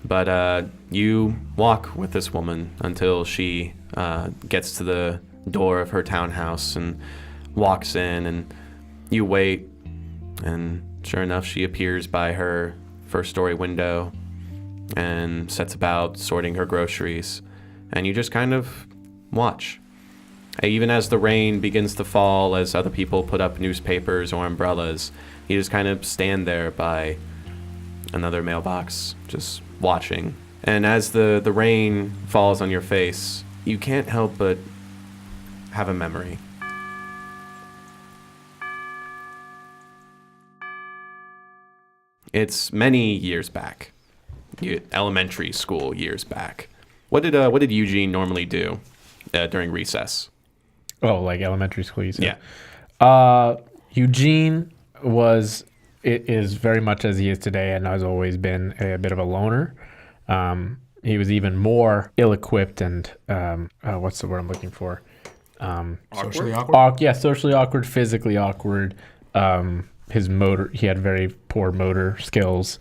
But you walk with this woman until she gets to the door of her townhouse and walks in, and you wait, and sure enough, she appears by her first-story window and sets about sorting her groceries, and you just kind of watch. Even as the rain begins to fall, as other people put up newspapers or umbrellas, you just kind of stand there by another mailbox, just watching. And as the rain falls on your face, you can't help but have a memory. It's many years back, elementary school years back. What did Eugene normally do during recess? Oh, like elementary school, you said? Yeah. Eugene is very much as he is today, and has always been a bit of a loner. He was even more ill-equipped and what's the word I'm looking for? Socially awkward? Socially awkward, physically awkward. He had very poor motor skills,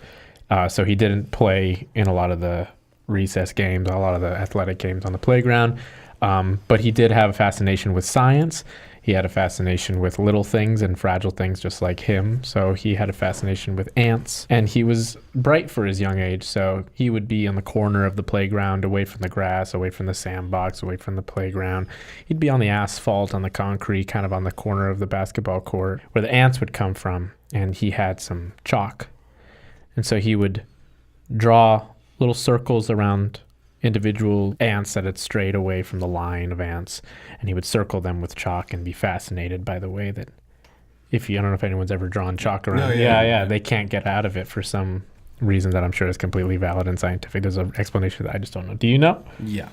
so he didn't play in a lot of the recess games, a lot of the athletic games on the playground. But he did have a fascination with science. He had a fascination with little things and fragile things just like him. So he had a fascination with ants. And he was bright for his young age. So he would be in the corner of the playground, away from the grass, away from the sandbox, away from the playground. He'd be on the asphalt, on the concrete, kind of on the corner of the basketball court where the ants would come from. And he had some chalk. And so he would draw little circles around individual ants that had strayed away from the line of ants, and he would circle them with chalk and be fascinated by the way that I don't know if anyone's ever drawn chalk around. No, yeah. They can't get out of it for some reason that I'm sure is completely valid and scientific. There's an explanation that I just don't know. Do you know? Yeah.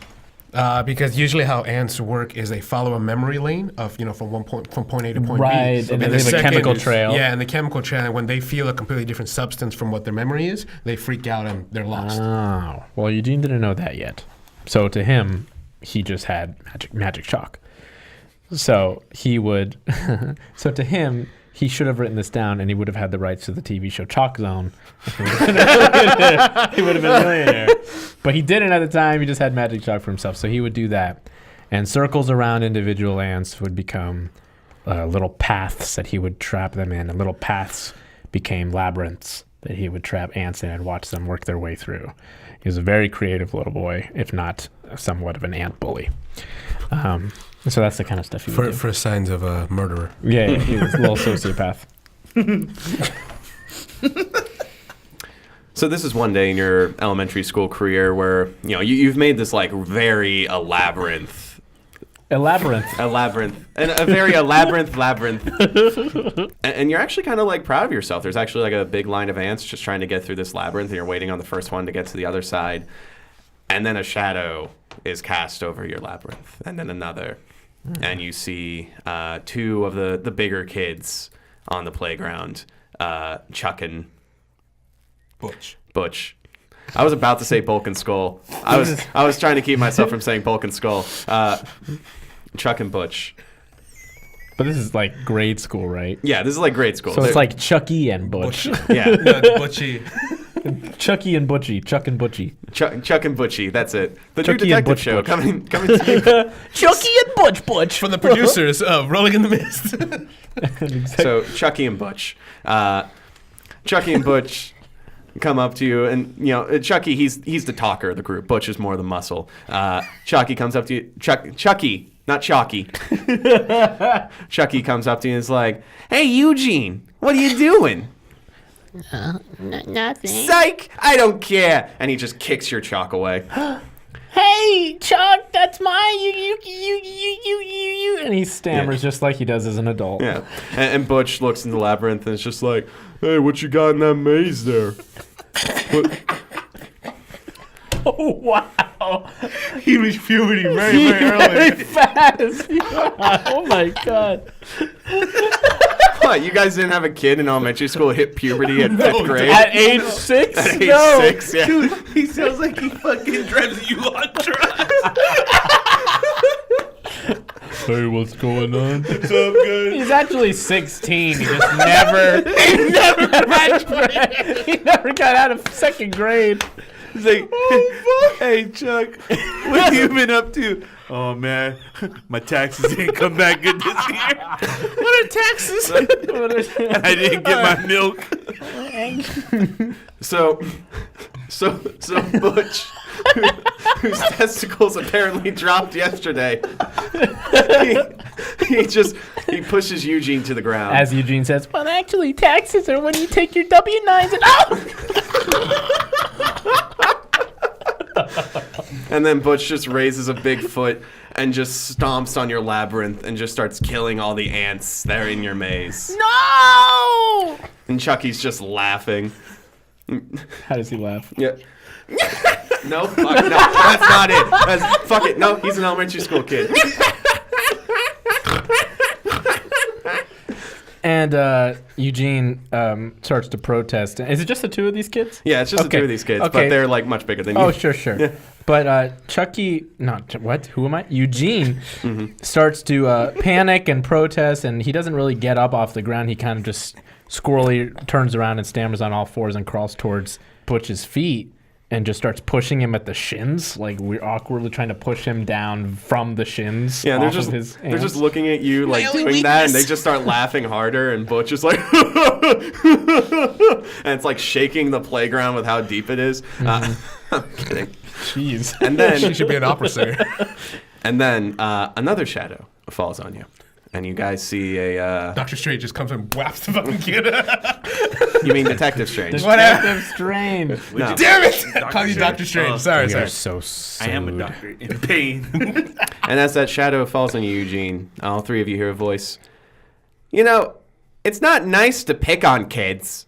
Because usually how ants work is they follow a memory lane of, from point A to point B. Right, and then they have a chemical trail. Yeah, and the chemical trail, and when they feel a completely different substance from what their memory is, they freak out and they're lost. Oh, well, Eugene didn't know that yet. So to him, he just had magic chalk. So he would, so to him, he should have written this down, and he would have had the rights to the TV show Chalk Zone. He would have been a millionaire. But he didn't at the time. He just had magic chalk for himself. So he would do that. And circles around individual ants would become little paths that he would trap them in. And little paths became labyrinths that he would trap ants in and watch them work their way through. He was a very creative little boy, if not somewhat of an ant bully. So that's the kind of stuff he would do. For signs of a murderer. Yeah, he was a little sociopath. So this is one day in your elementary school career where you've made this like very elaborate labyrinth, and a very labyrinth, and you're actually kind of like proud of yourself. There's actually like a big line of ants just trying to get through this labyrinth, and you're waiting on the first one to get to the other side, and then a shadow is cast over your labyrinth, and then another. And you see two of the bigger kids on the playground, chucking Butch. I was about to say Bulk and Skull. I was trying to keep myself from saying Bulk and Skull. Chuck and Butch. But this is like grade school, right? Yeah, this is like grade school. So it's like Chucky and Butch. yeah, No, it's Butchie. Chucky and Butchie. Chuck and Butchie. Chuck and Butchie. That's it. The Chucky new and detective Butch show Butch. coming to you. Chucky and Butch. From the producers of Rolling in the Mist. So Chucky and Butch. Chucky and Butch come up to you, and Chucky, he's the talker of the group. Butch is more the muscle. Chucky comes up to you. Chucky, not Chalky. Chucky comes up to you and is like, "Hey, Eugene, what are you doing?" Nothing. Psych! I don't care. And he just kicks your chalk away. Hey, Chuck, that's mine. You. And he stammers just like he does as an adult. Yeah. And Butch looks in the labyrinth and is just like, "Hey, what you got in that maze there?" Oh, wow. He reached puberty very, very Very early. fast. Oh, my God. What, you guys didn't have a kid in elementary school hit puberty at 5th grade? At age 6? At age No. 6, yeah. Dude, he sounds like he fucking drives you on drugs. Hey, what's going on? What's up, guys? He's actually 16. He just never... he never got out of 2nd grade. He's like, hey, Chuck, what have you been up to? Oh, man, my taxes didn't come back good this year. What are taxes? And I didn't get my milk. So Butch, whose testicles apparently dropped yesterday, he pushes Eugene to the ground. As Eugene says, well, actually, taxes are when you take your W-9s and... Oh! And then Butch just raises a big foot and just stomps on your labyrinth and just starts killing all the ants that are in your maze. No! And Chucky's just laughing. How does he laugh? Yeah. No, fuck, no, that's not it. Fuck it. No, he's an elementary school kid. And Eugene starts to protest. Is it just the two of these kids? Yeah, it's just the Okay. two of these kids, Okay. but they're like much bigger than you. Oh, sure. Yeah. But Who am I? Eugene starts to panic and protest, and he doesn't really get up off the ground. He kind of just squirrely turns around and stammers on all fours and crawls towards Butch's feet and just starts pushing him at the shins. Like, we're awkwardly trying to push him down from the shins. Yeah, they're off just of his they're just hands. looking at you like doing that, and they just start laughing harder. And Butch is like, and it's like shaking the playground with how deep it is. I'm kidding. Jeez. And then She should be an opera singer. and then another shadow falls on you, and you guys see a. Dr. Strange just comes and whaps the fucking kid. You mean Detective Strange? Detective Strange. No. Damn it! Call you Dr. Strange. Sorry, We sorry. are so sued. I am a doctor in pain. And as that shadow falls on you, Eugene, all three of you hear a voice. You know, it's not nice to pick on kids.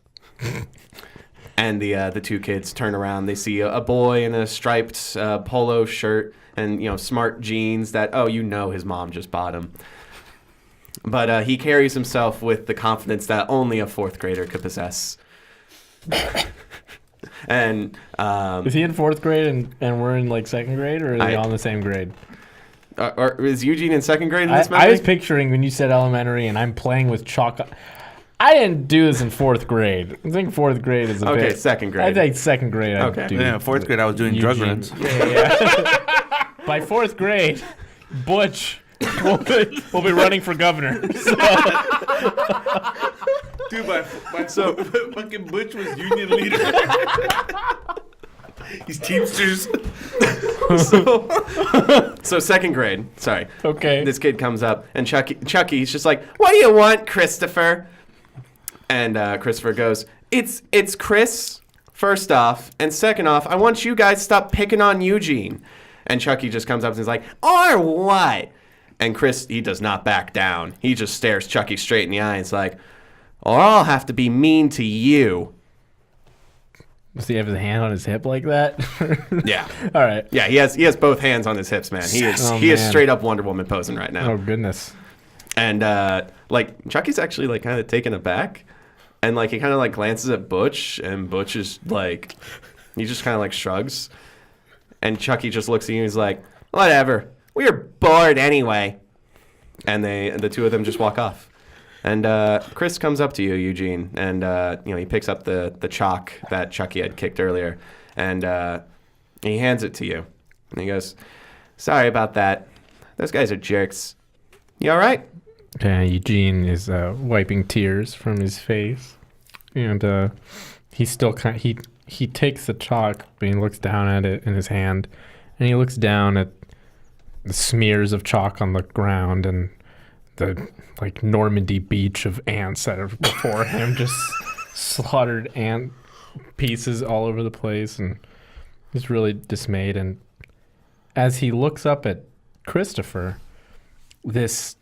And the two kids turn around. They see a boy in a striped polo shirt and smart jeans that his mom just bought him. But he carries himself with the confidence that only a 4th grader could possess. And Is he in 4th grade and we're in like 2nd grade, or are they all in the same grade? or is Eugene in 2nd grade in this I was movie? picturing when you said elementary and I'm playing with chalk. I didn't do this in 4th grade. I think 4th grade is a bit. Okay, 2nd grade. I think 2nd grade. Okay. I'd do. Yeah, 4th grade, I was doing drug Eugene. runs. Yeah. By 4th grade, Butch will be running for governor. So, Dude, my fucking Butch was union leader. He's Teamsters. So 2nd grade. Sorry. okay. This kid comes up, and Chucky's just like, "What do you want, Christopher?" And Christopher goes, "It's Chris, first off, and second off, I want you guys to stop picking on Eugene." And Chucky just comes up and is like, "Or what?" And Chris, he does not back down. He just stares Chucky straight in the eye and is like, "Or I'll have to be mean to you." Does he have his hand on his hip like that? Yeah. All right. Yeah, he has both hands on his hips, man. He is Oh, he is man. straight up Wonder Woman posing right now. Oh goodness. And Chucky's actually like kind of taken aback, and like he kind of like glances at Butch, and Butch is like, he just kind of like shrugs, and Chucky just looks at you and he's like, "Whatever, we are bored anyway." And the two of them just walk off. And Chris comes up to you, Eugene, and he picks up the chalk that Chucky had kicked earlier, and he hands it to you. And he goes, "Sorry about that. Those guys are jerks. You all right?" Eugene is wiping tears from his face, and he's still he takes the chalk, but he looks down at it in his hand, and he looks down at the smears of chalk on the ground and the Normandy beach of ants that are before him, just slaughtered ant pieces all over the place, and he's really dismayed. And as he looks up at Christopher, this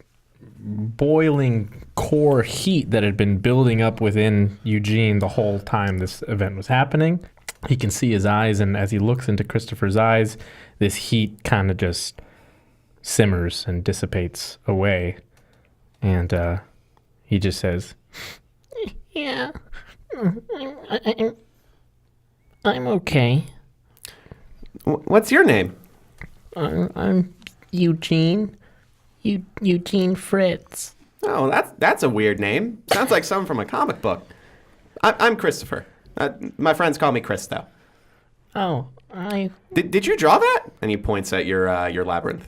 boiling core heat that had been building up within Eugene the whole time this event was happening, he can see his eyes, and as he looks into Christopher's eyes, this heat kind of just simmers and dissipates away. And he just says, Yeah. I'm okay. What's your name? I'm Eugene. Eugene Fritz. Oh, that's a weird name. Sounds like something from a comic book. I'm Christopher. My friends call me Chris, though. Oh, Did you draw that? And he points at your labyrinth.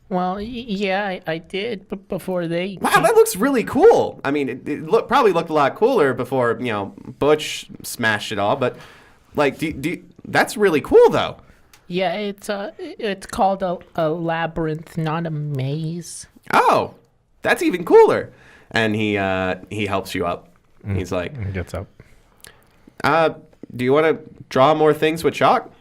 Well, yeah, I did, but before they... Wow, that looks really cool. I mean, it probably looked a lot cooler before, Butch smashed it all, but, that's really cool, though. Yeah, it's called a labyrinth, not a maze. Oh, that's even cooler. And he helps you up. He's like... He gets up. Do you want to draw more things with chalk?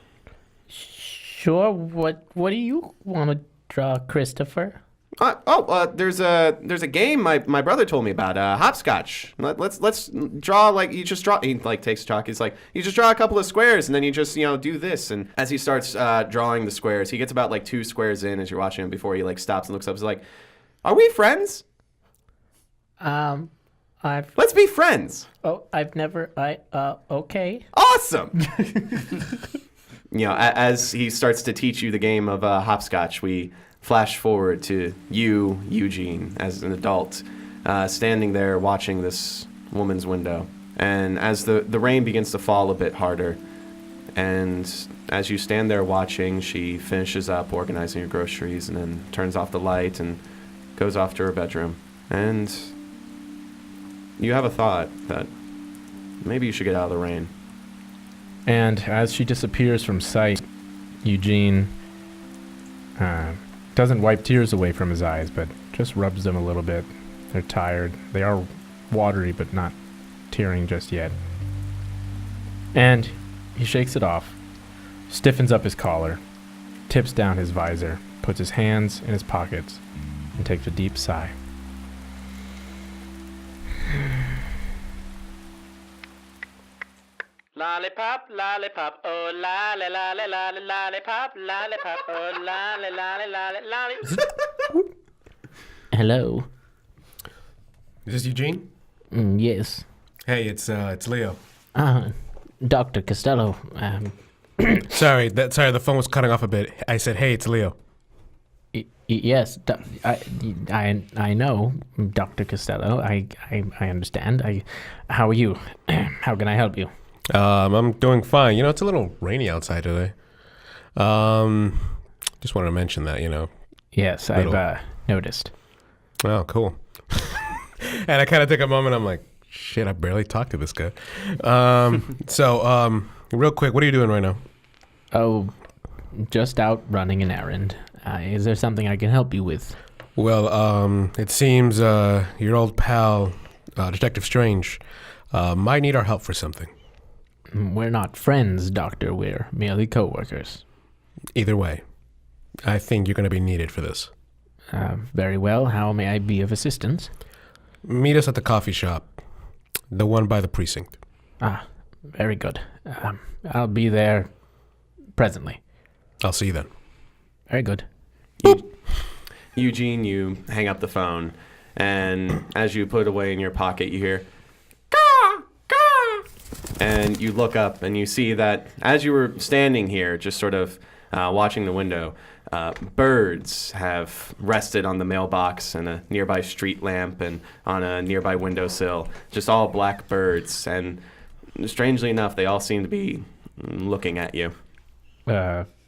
Sure, what do you want to draw, Christopher? There's a game my brother told me about, hopscotch. Let's draw, you just draw. He takes chalk. He's like, you just draw a couple of squares, and then you just do this. And as he starts drawing the squares, he gets about 2 squares in as you're watching him before he stops and looks up. He's like, "Are we friends? Let's be friends." I've never. Okay. Awesome. As he starts to teach you the game of hopscotch, we flash forward to you, Eugene, as an adult, standing there watching this woman's window. And as the rain begins to fall a bit harder, and as you stand there watching, she finishes up organizing her groceries and then turns off the light and goes off to her bedroom. And you have a thought that maybe you should get out of the rain. And as she disappears from sight, Eugene doesn't wipe tears away from his eyes, but just rubs them a little bit. They're tired. They are watery, but not tearing just yet. And he shakes it off, stiffens up his collar, tips down his visor, puts his hands in his pockets, and takes a deep sigh. Lollipop, lollipop, oh lolly, lolly, lolly, lollipop, lollipop, oh lolly, lolly, lolly, lolly. Hello. Is this Eugene? Yes. Hey, it's Leo. Dr. Castello. Sorry, the phone was cutting off a bit. I said, "Hey, it's Leo." Yes, I know, Dr. Castello. I understand. How are you? How can I help you? I'm doing fine. It's a little rainy outside today. Just wanted to mention that, Yes, Little. I've noticed. Oh, cool. And I kind of take a moment. I'm like, shit, I barely talked to this guy. So, real quick, what are you doing right now? Oh, just out running an errand. Is there something I can help you with? Well, it seems your old pal, Detective Strange, might need our help for something. We're not friends, Doctor. We're merely co-workers. Either way, I think you're going to be needed for this. Very well. How may I be of assistance? Meet us at the coffee shop, the one by the precinct. Very good. I'll be there presently. I'll see you then. Very good. Eugene, you hang up the phone, and as you put it away in your pocket, you hear, and you look up and you see that as you were standing here, just sort of watching the window, Birds have rested on the mailbox and a nearby street lamp and on a nearby windowsill. Just all black birds. And strangely enough, they all seem to be looking at you.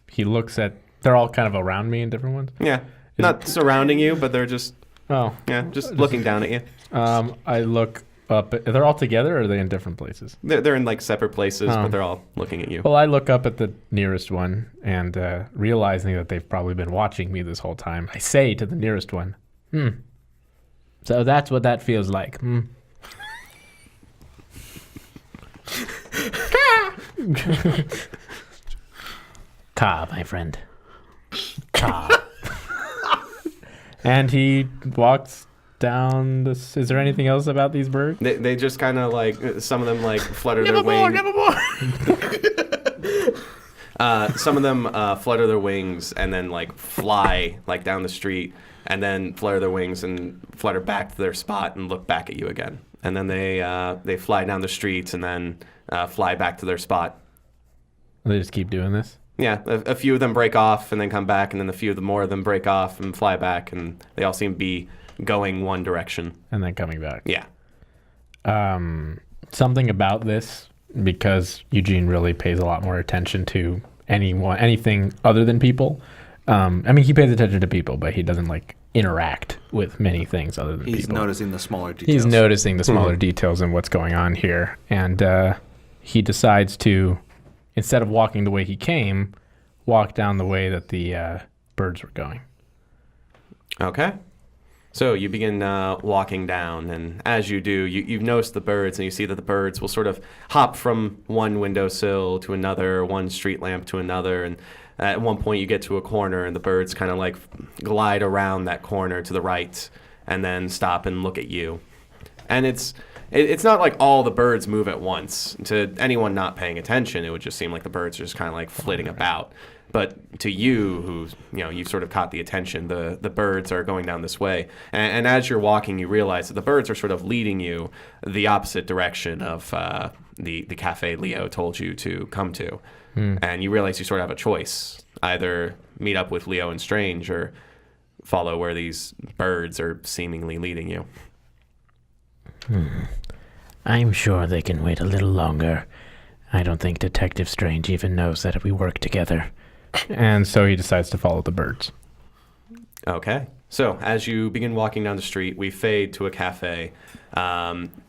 He looks at. They're all kind of around me in different ones. Yeah. Not surrounding you, but they're just just looking down at you. I look up. They're all together, or are they in different places? They're in like separate places, but they're all looking at you. Well, I look up at the nearest one, and realizing that they've probably been watching me this whole time, I say to the nearest one, So that's what that feels like. Ka, my friend. Ka. and he walks down this. Is there anything else about these birds? They just kind of like, some of them like flutter their wings. Never more. Some of them flutter their wings and then like fly like down the street and then flutter their wings and flutter back to their spot and look back at you again. And then they fly down the streets and then fly back to their spot. They just keep doing this? Yeah, a few of them break off and then come back, and then a few of the more of them break off and fly back, and they all seem to be going one direction. And then coming back. Yeah. Something about this, because Eugene really pays a lot more attention to anything other than people. I mean, he pays attention to people, but he doesn't like interact with many things other than He's people. noticing the smaller details. He's noticing the smaller details and what's going on here. And he decides to, instead of walking the way he came, walk down the way that the birds were going. Okay. So you begin walking down, and as you do, you've noticed the birds, and you see that the birds will sort of hop from one windowsill to another, one street lamp to another, and at one point you get to a corner, and the birds kind of like glide around that corner to the right, and then stop and look at you. And it's not like all the birds move at once. To anyone not paying attention, it would just seem like the birds are just kind of like flitting about. But to you, who you've sort of caught the attention, the birds are going down this way. And as you're walking, you realize that the birds are sort of leading you the opposite direction of the cafe Leo told you to come to. And you realize you sort of have a choice. Either meet up with Leo and Strange or follow where these birds are seemingly leading you. I'm sure they can wait a little longer. I don't think Detective Strange even knows that we work together. And so he decides to follow the birds. Okay. So as you begin walking down the street, we fade to a cafe.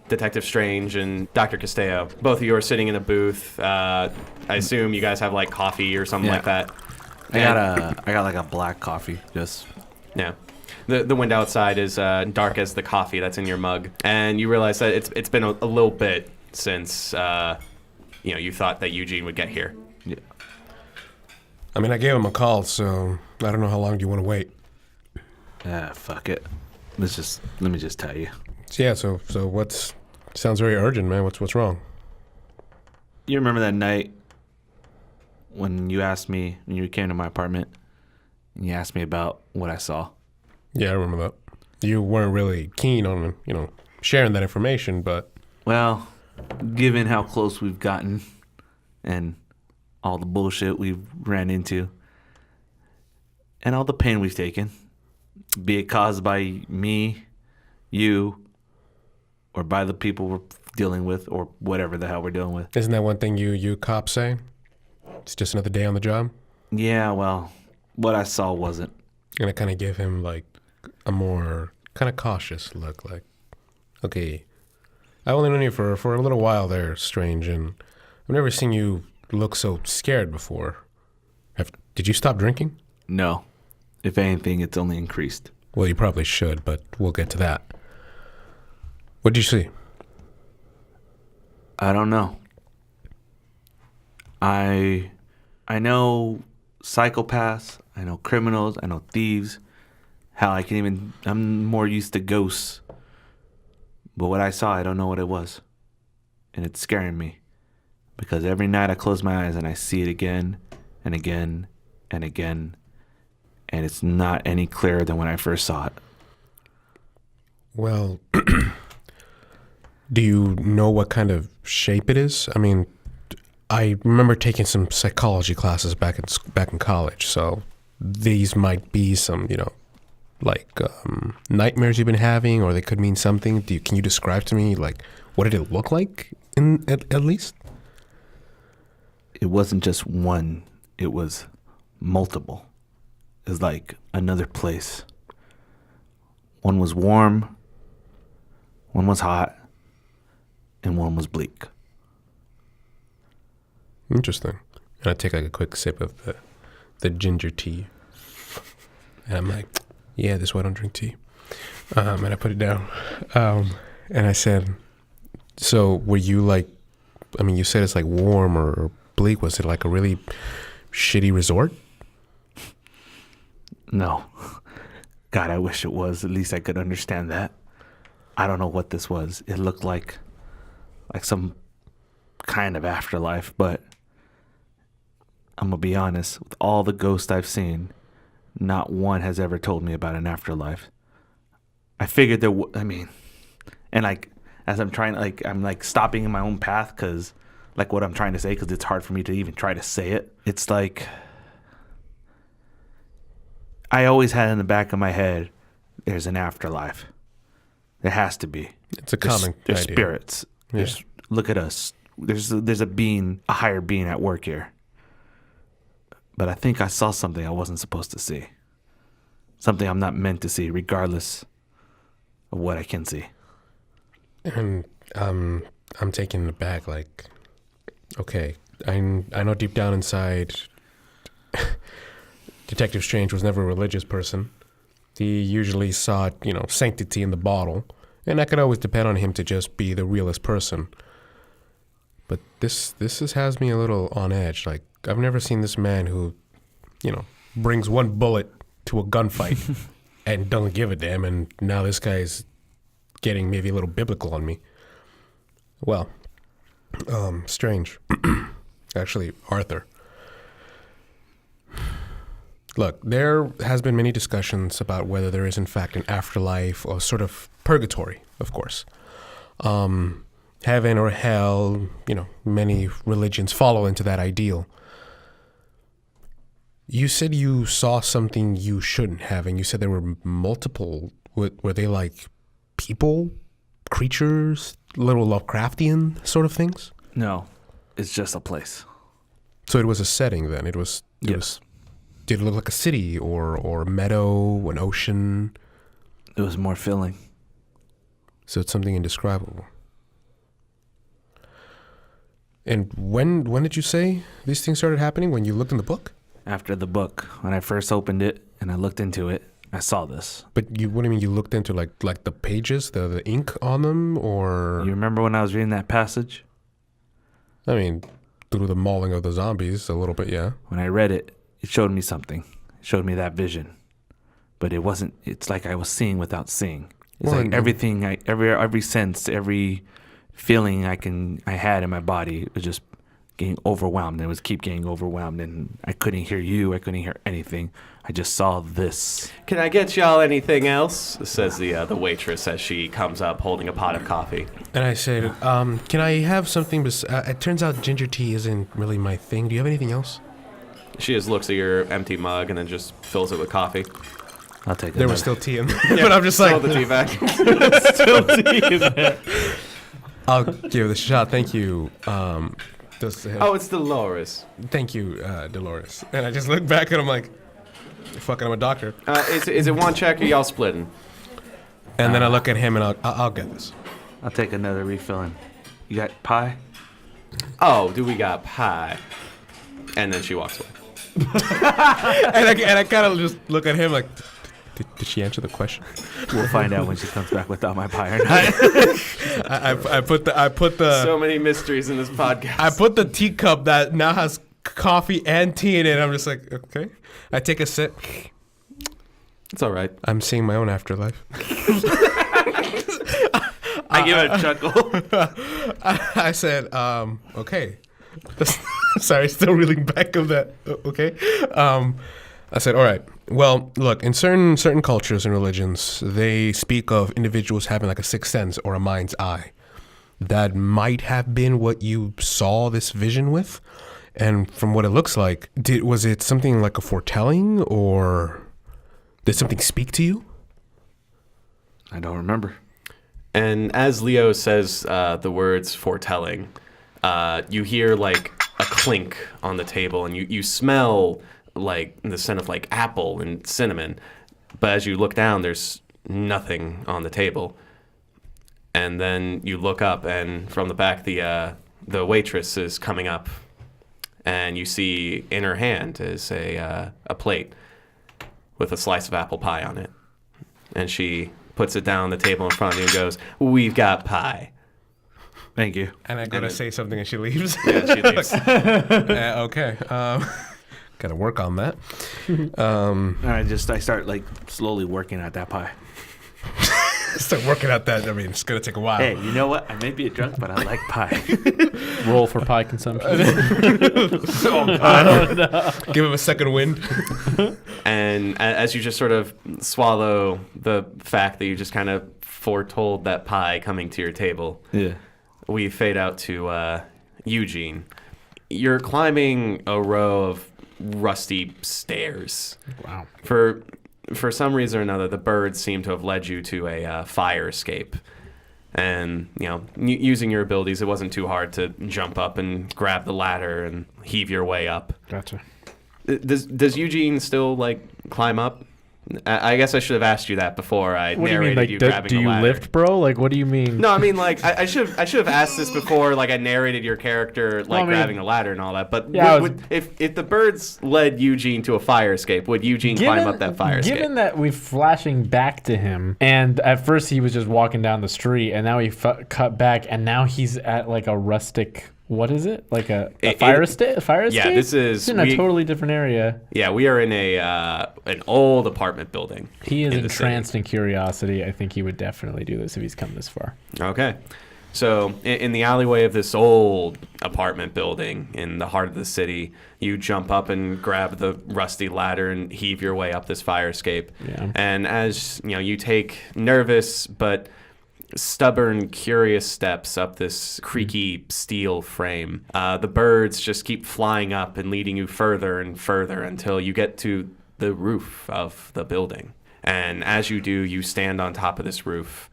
Detective Strange and Dr. Castello, both of you are sitting in a booth. I assume you guys have like coffee or something like that. I got like a black coffee. Just yeah. The window outside is dark as the coffee that's in your mug, and you realize that it's been a little bit since you thought that Eugene would get here. yeah. I mean, I gave him a call, so I don't know how long do you want to wait. Fuck it. Let me just tell you. So, yeah, so sounds very urgent, man. What's wrong? You remember that night when you came to my apartment and you asked me about what I saw? Yeah, I remember that. You weren't really keen on, sharing that information, but... Well, given how close we've gotten and all the bullshit we've ran into and all the pain we've taken, be it caused by me, you, or by the people we're dealing with, or whatever the hell we're dealing with. Isn't that one thing you cops say? It's just another day on the job? Yeah, well, what I saw wasn't. And I kind of give him, like, a more kind of cautious look, like, okay, I only known you for a little while there, Strange, and I've never seen you look so scared before. Did you stop drinking? No. If anything, it's only increased. Well, you probably should, but we'll get to that. What did you see? I don't know. I know psychopaths, I know criminals, I know thieves. Hell, I'm more used to ghosts. But what I saw, I don't know what it was. And it's scaring me. Because every night I close my eyes and I see it again and again and again. And it's not any clearer than when I first saw it. Well, do you know what kind of shape it is? I mean, I remember taking some psychology classes back in college, so these might be some, like nightmares you've been having, or they could mean something. Can you describe to me, like, what did it look like at least? It wasn't just one, it was multiple. It's like another place. One was warm, one was hot, and one was bleak. Interesting. And I take like a quick sip of the ginger tea. And I'm like, yeah, this is why I don't drink tea. And I put it down. And I said, so were you like, I mean, you said it's like warm or bleak. Was it like a really shitty resort? No. God, I wish it was. At least I could understand that. I don't know what this was. It looked like some kind of afterlife, but I'm going to be honest. With all the ghosts I've seen, not one has ever told me about an afterlife. I figured and like, as I'm trying, like, I'm like stopping in my own path because, like, what I'm trying to say, because it's hard for me to even try to say it. It's like, I always had in the back of my head, there's an afterlife. There has to be. It's a common There's idea. spirits. Yeah. Look at us. There's a being, a higher being at work here. But I think I saw something I wasn't supposed to see. Something I'm not meant to see, regardless of what I can see. And I'm taken aback, like, okay, I know deep down inside Detective Strange was never a religious person. He usually sought, sanctity in the bottle, and I could always depend on him to just be the realest person. But this has me a little on edge. Like, I've never seen this man who, brings one bullet to a gunfight and doesn't give a damn, and now this guy's getting maybe a little biblical on me. Well, Strange. Actually, Arthur. Look, there has been many discussions about whether there is in fact an afterlife or sort of purgatory, of course. Heaven or hell, many religions follow into that ideal. You said you saw something you shouldn't have, and you said there were multiple. Were they like people, creatures, little Lovecraftian sort of things? No, it's just a place. So it was a setting then. It was. Did it look like a city or a meadow, an ocean? It was more filling. So it's something indescribable. And when did you say these things started happening? When you looked in the book? After the book, when I first opened it and I looked into it, I saw this. But what do you mean you looked into like the pages, the ink on them, or? You remember when I was reading that passage? I mean, through the mauling of the zombies, a little bit, yeah. When I read it, it showed me something. It showed me that vision. But it wasn't, it's like I was seeing without seeing. It's like everything, every sense, every feeling I had in my body was just getting overwhelmed. And it was keep getting overwhelmed. And I couldn't hear you. I couldn't hear anything. I just saw this. Can I get y'all anything else? Says the waitress as she comes up holding a pot of coffee. And I said, can I have something? It turns out ginger tea isn't really my thing. Do you have anything else? She just looks at your empty mug and then just fills it with coffee. I'll take it. There was still tea in there, but I'm just like, the tea back. still tea in there. I'll give it a shot. Thank you. It's Dolores. Thank you, Dolores. And I just look back and I'm like, fucking, I'm a doctor. Is it one check or y'all splitting? And then I look at him and I'll get this. I'll take another refilling. You got pie? Oh, do we got pie? And then she walks away. and I kind of just look at him like, did she answer the question? We'll find out when she comes back without my pie or not. I put the so many mysteries in this podcast. I put the teacup that now has coffee and tea in it. I'm just like, okay. I take a sip. It's all right. I'm seeing my own afterlife. I give it a chuckle. I said, okay. Sorry, still reeling back of that. Okay. I said, all right. Well, look, in certain cultures and religions, they speak of individuals having like a sixth sense or a mind's eye. That might have been what you saw this vision with. And from what it looks like, was it something like a foretelling, or did something speak to you? I don't remember. And as Leo says the words foretelling, you hear like a clink on the table, and you smell like the scent of like apple and cinnamon. But as you look down, there's nothing on the table. And then you look up, and from the back, the waitress is coming up, and you see in her hand is a plate with a slice of apple pie on it. And she puts it down on the table in front of you and goes, "We've got pie." Thank you. And I gotta say something, and she leaves. Yeah, she leaves. Okay. Gotta work on that. And I start like slowly working at that pie. Start working out that. I mean, it's gonna take a while. Hey, you know what? I may be a drunk, but I like pie. Roll for pie consumption. Give him a second wind. And as you just sort of swallow the fact that you just kind of foretold that pie coming to your table, Yeah. we fade out to Eugene. You're climbing a row of rusty stairs. Wow. For some reason or another, the birds seem to have led you to a fire escape. And, using your abilities, it wasn't too hard to jump up and grab the ladder and heave your way up. Gotcha. Does Eugene still, climb up? I guess I should have asked you that before I What do you mean? narrated Like, grabbing do the you ladder. lift, bro? Like, what do you mean? No, I mean, I should have asked this before, I narrated your character, grabbing a ladder and all that. But Yeah, if the birds led Eugene to a fire escape, would Eugene climb up that fire escape? Given that we're flashing back to him, and at first he was just walking down the street, and now we cut back, and now he's at a rustic. What is it? Like a fire escape? Yeah, this is... He's in a totally different area. Yeah, we are in an old apartment building. He is in the entranced city. in curiosity. I think he would definitely do this if he's come this far. Okay. So in the alleyway of this old apartment building in the heart of the city, you jump up and grab the rusty ladder and heave your way up this fire escape. Yeah. And as you take nervous but stubborn, curious steps up this creaky steel frame, the birds just keep flying up and leading you further and further until you get to the roof of the building. And as you do, you stand on top of this roof,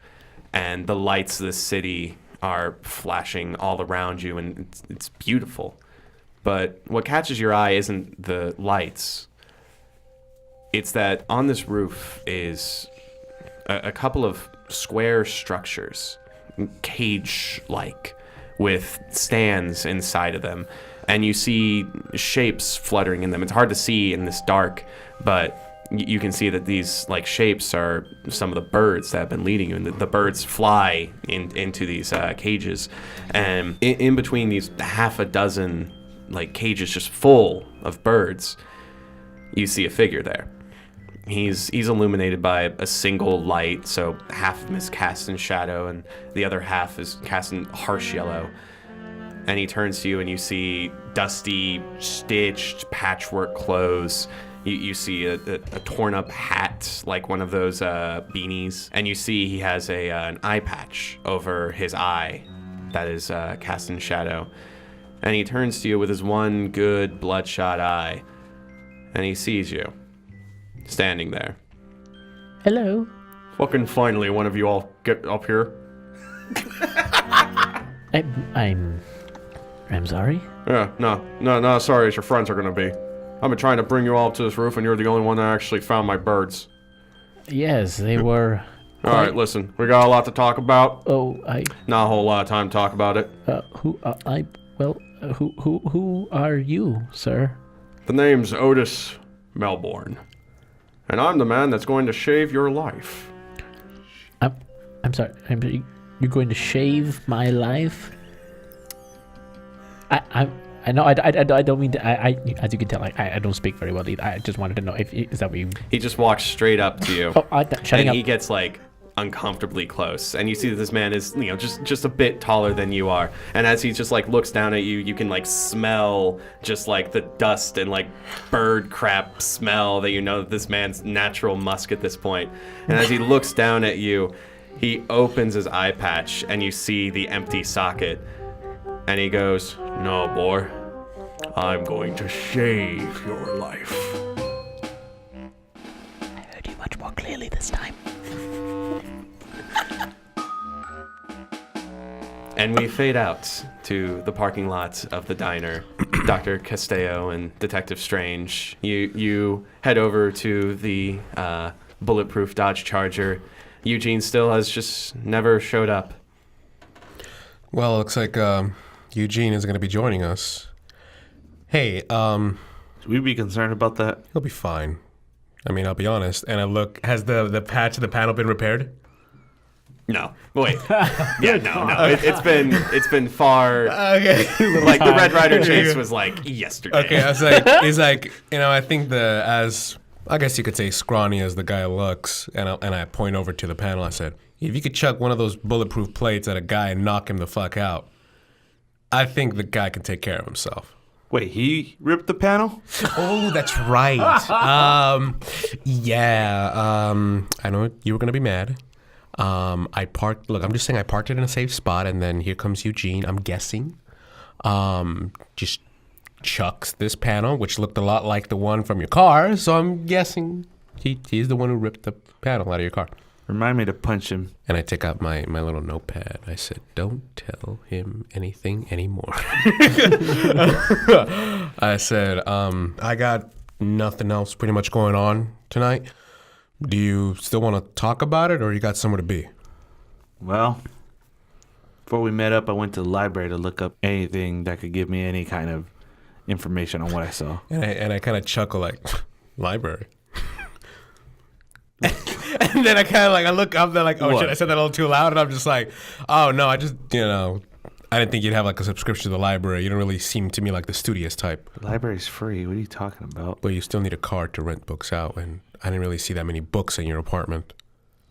and the lights of the city are flashing all around you, and it's beautiful. But what catches your eye isn't the lights. It's that on this roof is a couple of square structures, cage-like, with stands inside of them. And you see shapes fluttering in them. It's hard to see in this dark, but you can see that these shapes are some of the birds that have been leading you, and the birds fly into these cages, and in between these half a dozen cages just full of birds, you see a figure there. He's illuminated by a single light, so half of him is cast in shadow and the other half is cast in harsh yellow. And he turns to you, and you see dusty, stitched patchwork clothes. You see a torn up hat, like one of those beanies. And you see he has an eye patch over his eye that is cast in shadow. And he turns to you with his one good bloodshot eye. And he sees you, standing there. Hello. Fucking finally, one of you all get up here. I'm sorry. Yeah, no, sorry as your friends are gonna be. I've been trying to bring you all up to this roof, and you're the only one that actually found my birds. Yes, they were. All right, listen, we got a lot to talk about. Not a whole lot of time to talk about it. Who are you, sir? The name's Otis Melbourne, and I'm the man that's going to shave your life. I'm sorry. You're going to shave my life? I know. I don't mean to. As you can tell, I don't speak very well either. I just wanted to know if is that what you. He just walks straight up to you, shutting up. He gets uncomfortably close, and you see that this man is just a bit taller than you are, and as he just looks down at you, you can smell just the dust and bird crap smell that that this man's natural musk at this point. And as he looks down at you, he opens his eye patch, and you see the empty socket, and he goes, "No, boy, I'm going to save your life. I heard you much more clearly this time. And we fade out to the parking lot of the diner. Dr. Castello and Detective Strange. You head over to the bulletproof Dodge Charger. Eugene still has just never showed up. Well, it looks like Eugene is going to be joining us. Hey, Should we be concerned about that? he'll be fine. I mean, I'll be honest. And I look, has the patch of the panel been repaired? No. Wait. Yeah, no. It's been far. Okay. Like the Red Rider chase was like yesterday. Okay, I was like, he's like, I think as I guess you could say scrawny as the guy looks, and I point over to the panel. I said, if you could chuck one of those bulletproof plates at a guy and knock him the fuck out, I think the guy can take care of himself. Wait, he ripped the panel? Oh, that's right. I know you were gonna be mad. I parked. Look, I'm just saying I parked it in a safe spot, and then here comes Eugene. I'm guessing, just chucks this panel, which looked a lot like the one from your car. So I'm guessing he's the one who ripped the panel out of your car. Remind me to punch him. And I take out my little notepad. I said, "Don't tell him anything anymore." I said, "I got nothing else pretty much going on tonight. Do you still want to talk about it, or you got somewhere to be?" Well, before we met up, I went to the library to look up anything that could give me any kind of information on what I saw. And I kind of chuckle like, "Library." And then I kind of like, I look up there like, oh, What? shit, I said that a little too loud. And I'm just like, oh, no, I just, I didn't think you'd have like a subscription to the library. You don't really seem to me like the studious type. The library's free. What are you talking about? But you still need a card to rent books out. And I didn't really see that many books in your apartment.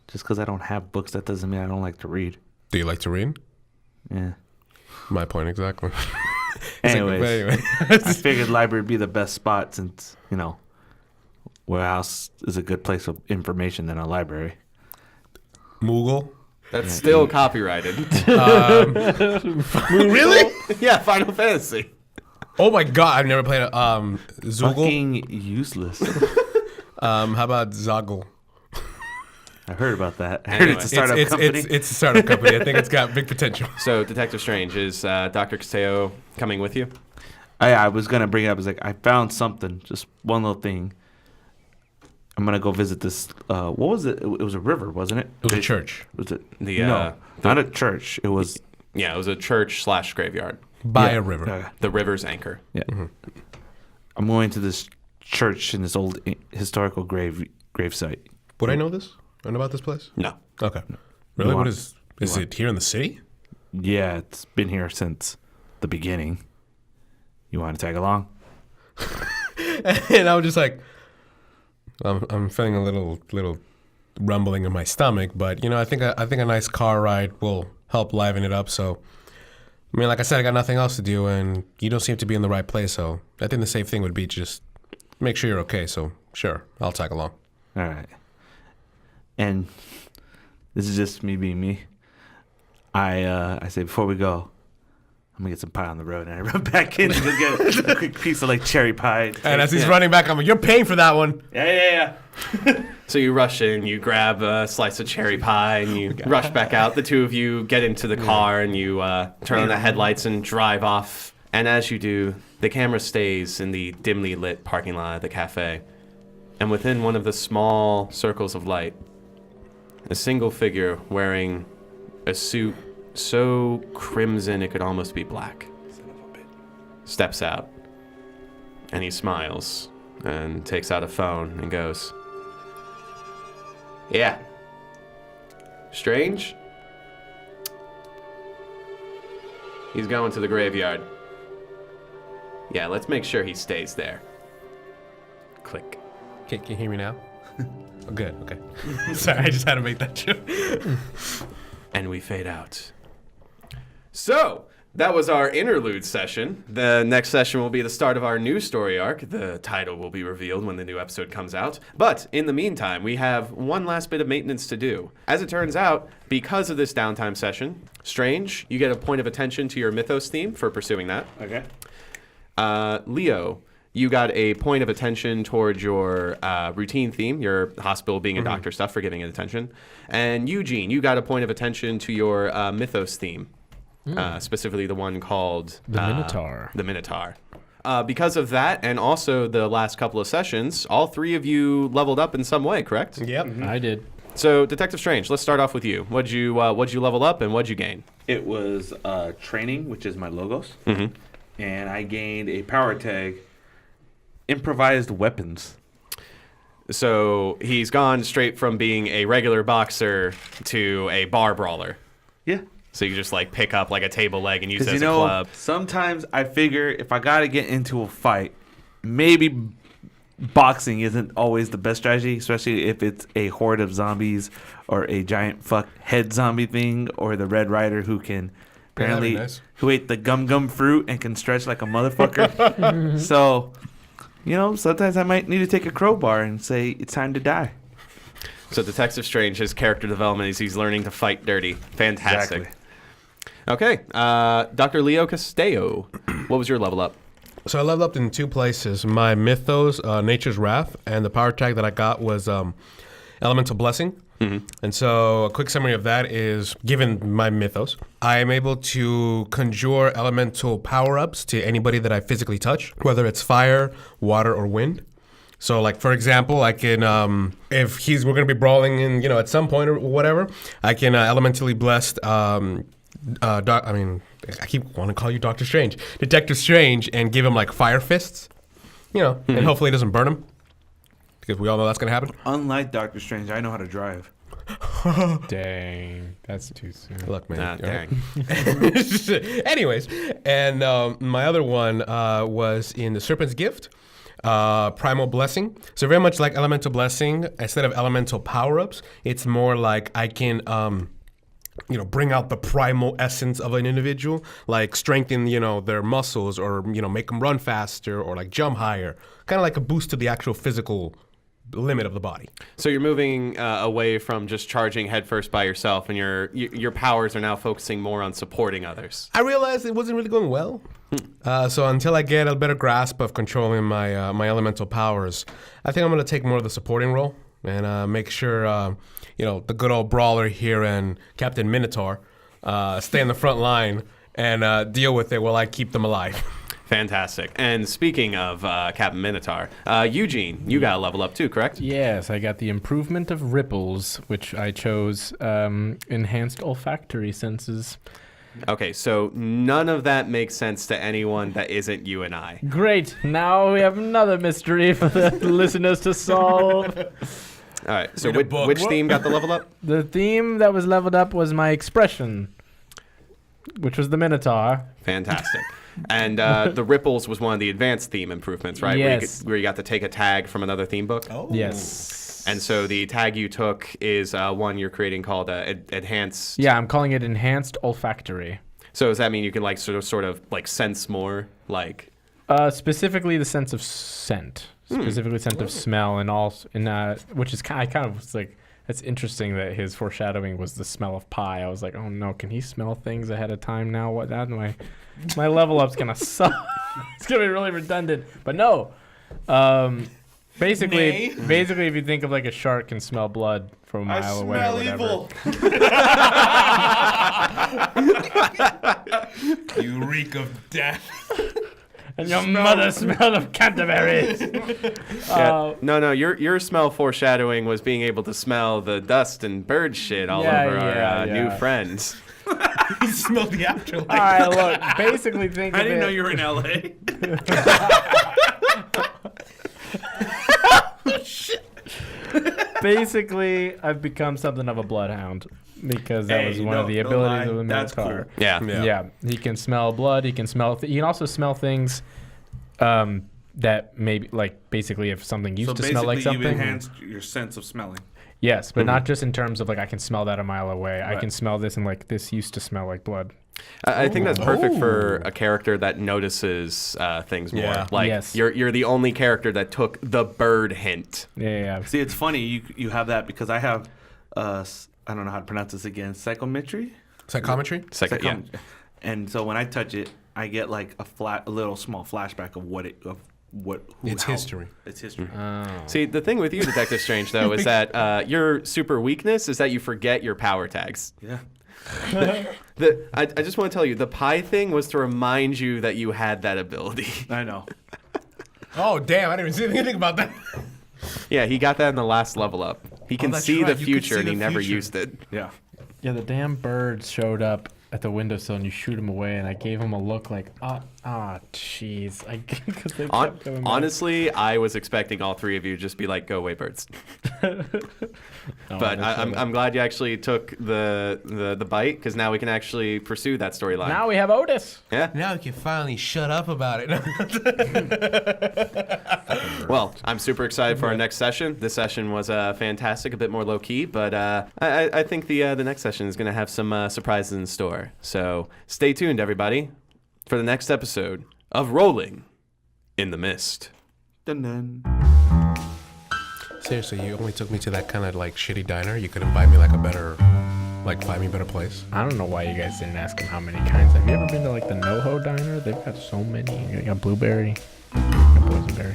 Just because I don't have books, that doesn't mean I don't like to read. Do you like to read? Yeah. My point exactly. Anyways, I figured library would be the best spot since, warehouse is a good place of information than a library. Moogle? That's still copyrighted. Really? Yeah, Final Fantasy. Oh my god, I've never played a Zoogle. Fucking useless. How about Zoggle? I heard about that. I heard it's a startup company. It's a startup company. I think it's got big potential. So, Detective Strange, is Dr. Castello coming with you? I was going to bring it up. I was like, I found something. Just one little thing. I'm going to go visit this. What was it? It was a river, wasn't it? It was a church. Was it? The not a church. It was. Yeah, it was a church/graveyard. By a river. The river's anchor. Yeah. I'm going to this church in this old historical grave site. Would I know this? I know about this place? No. Okay. Really? You What want- is it here in the city? Yeah, it's been here since the beginning. You want to tag along? And I was just like, I'm feeling a little rumbling in my stomach, but I think a nice car ride will help liven it up. So, I mean, like I said, I got nothing else to do, and you don't seem to be in the right place. So, I think the safe thing would be just make sure you're okay. So, sure, I'll tag along. All right. And this is just me being me. I say before we go, I'm gonna get some pie on the road, and I run back in to go get a quick piece of like cherry pie. And as he's running back, I'm like, "You're paying for that one." Yeah. So you rush in, you grab a slice of cherry pie, and you rush back out. The two of you get into the car, and you turn on the headlights and drive off. And as you do, the camera stays in the dimly lit parking lot of the cafe. And within one of the small circles of light, a single figure wearing a suit so crimson it could almost be black steps out, and he smiles and takes out a phone and goes, "Yeah. Strange? He's going to the graveyard. Yeah, let's make sure he stays there." Click. Can you hear me now? Oh, good. Okay. Sorry, I just had to make that joke. And we fade out. So, that was our interlude session. The next session will be the start of our new story arc. The title will be revealed when the new episode comes out. But in the meantime, we have one last bit of maintenance to do. As it turns out, because of this downtime session, Strange, you get a point of attention to your Mythos theme for pursuing that. Okay. Leo, you got a point of attention towards your routine theme, your hospital being a doctor stuff for giving it attention. And Eugene, you got a point of attention to your mythos theme, specifically the one called The Minotaur. The Minotaur. Because of that, and also the last couple of sessions, all three of you leveled up in some way, correct? Yep. I did. So, Detective Strange, let's start off with you. What'd you level up, and what'd you gain? It was training, which is my logos, and I gained a power tag, improvised weapons. So he's gone straight from being a regular boxer to a bar brawler. Yeah. So you just like pick up like a table leg and use it Because as a club. sometimes I figure if I gotta get into a fight, maybe boxing isn't always the best strategy, especially if it's a horde of zombies or a giant fuck head zombie thing, or the Red Rider who can apparently who ate the gum fruit and can stretch like a motherfucker. So, sometimes I might need to take a crowbar and say it's time to die. So Detective Strange, his character development is he's learning to fight dirty. Fantastic. Exactly. Okay, Dr. Leo Castello, what was your level up? So I leveled up in 2 places. My Mythos, Nature's Wrath, and the power tag that I got was Elemental Blessing. And so a quick summary of that is, given my Mythos, I am able to conjure elemental power-ups to anybody that I physically touch, whether it's fire, water, or wind. So, like, for example, I can, if we're going to be brawling in, at some point or whatever, I can elementally bless, I keep wanting to call you Doctor Strange, Detective Strange, and give him, like, fire fists, and hopefully it doesn't burn him, because we all know that's going to happen. Unlike Doctor Strange, I know how to drive. Dang, that's too soon. Look, man. Dang. Anyways, and my other one was in the Serpent's Gift. Primal Blessing. So very much like Elemental Blessing, instead of elemental power-ups, it's more like I can, bring out the primal essence of an individual, like strengthen, their muscles, or, make them run faster, or like jump higher. Kind of like a boost to the actual physical limit of the body. So you're moving away from just charging headfirst by yourself, and your powers are now focusing more on supporting others. I realized it wasn't really going well. So until I get a better grasp of controlling my elemental powers, I think I'm going to take more of the supporting role and make sure, the good old brawler here and Captain Minotaur stay in the front line and deal with it while I keep them alive. Fantastic. And speaking of Captain Minotaur, Eugene, you got a level up too, correct? Yes, I got the improvement of ripples, which I chose enhanced olfactory senses. Okay, so none of that makes sense to anyone that isn't you and I. Great. Now we have another mystery for the listeners to solve. All right, so which theme got the level up? The theme that was leveled up was my expression, which was the Minotaur. Fantastic. And the ripples was one of the advanced theme improvements, right? Yes. Where you got to take a tag from another theme book. Oh. Yes. And so the tag you took is one you're creating called enhanced. Yeah, I'm calling it enhanced olfactory. So does that mean you can like sort of like sense more, like? Specifically the sense of scent, specifically scent of smell, and all, which is kind of was like, it's interesting that his foreshadowing was the smell of pie. I was like, oh no, can he smell things ahead of time now? What that my level up's gonna suck. It's gonna be really redundant. But no. Basically, if you think of like a shark can smell blood from a mile away or whatever. You reek of death. And your mother smelled of Canterbury. No, your smell foreshadowing was being able to smell the dust and bird shit all over our new friends. You smell the afterlife. All right, look. Basically, think. I didn't know you were in LA. Basically, I've become something of a bloodhound because that was one of the abilities of the Minotaur. Cool. Yeah. He can smell blood. He can smell. He can also smell things that maybe, like, basically, if something used to smell like something. You've enhanced your sense of smelling. Yes, but not just in terms of like I can smell that a mile away. Right. I can smell this and like this used to smell like blood. I think that's perfect for a character that notices things more. Yeah. Like Yes. you're the only character that took the bird hint. Yeah. See, it's funny you have that because I have I don't know how to pronounce this again. Psychometry. Psychometry? Yeah. And so when I touch it, I get like a little small flashback of It's history. It's history. See, the thing with you, Detective Strange, though, is that your super weakness is that you forget your power tags. Yeah. I just want to tell you, the pie thing was to remind you that you had that ability. I know. Oh, damn. I didn't even see anything about that. Yeah, he got that in the last level up. He can that's see right, the you can future, see and he the never future. used it. Yeah. Yeah, the damn birds showed up at the windowsill and you shoot him away, and I gave him a look like, jeez. Because they kept coming back. Honestly, I was expecting all three of you to just be like, go away, birds. But I'm glad you actually took the bite, because now we can actually pursue that storyline. Now we have Otis. Yeah. Now we can finally shut up about it. Well, I'm super excited for our next session. This session was fantastic, a bit more low key, but I think the next session is going to have some surprises in store. So stay tuned, everybody, for the next episode of Rolling in the Mist. Dun dun. Seriously, you only took me to that kind of like shitty diner. You could have buy me like a better, buy me a better place. I don't know why you guys didn't ask him how many kinds. Have you ever been to like the NoHo diner? They've got so many. You got blueberry, you got boysenberry,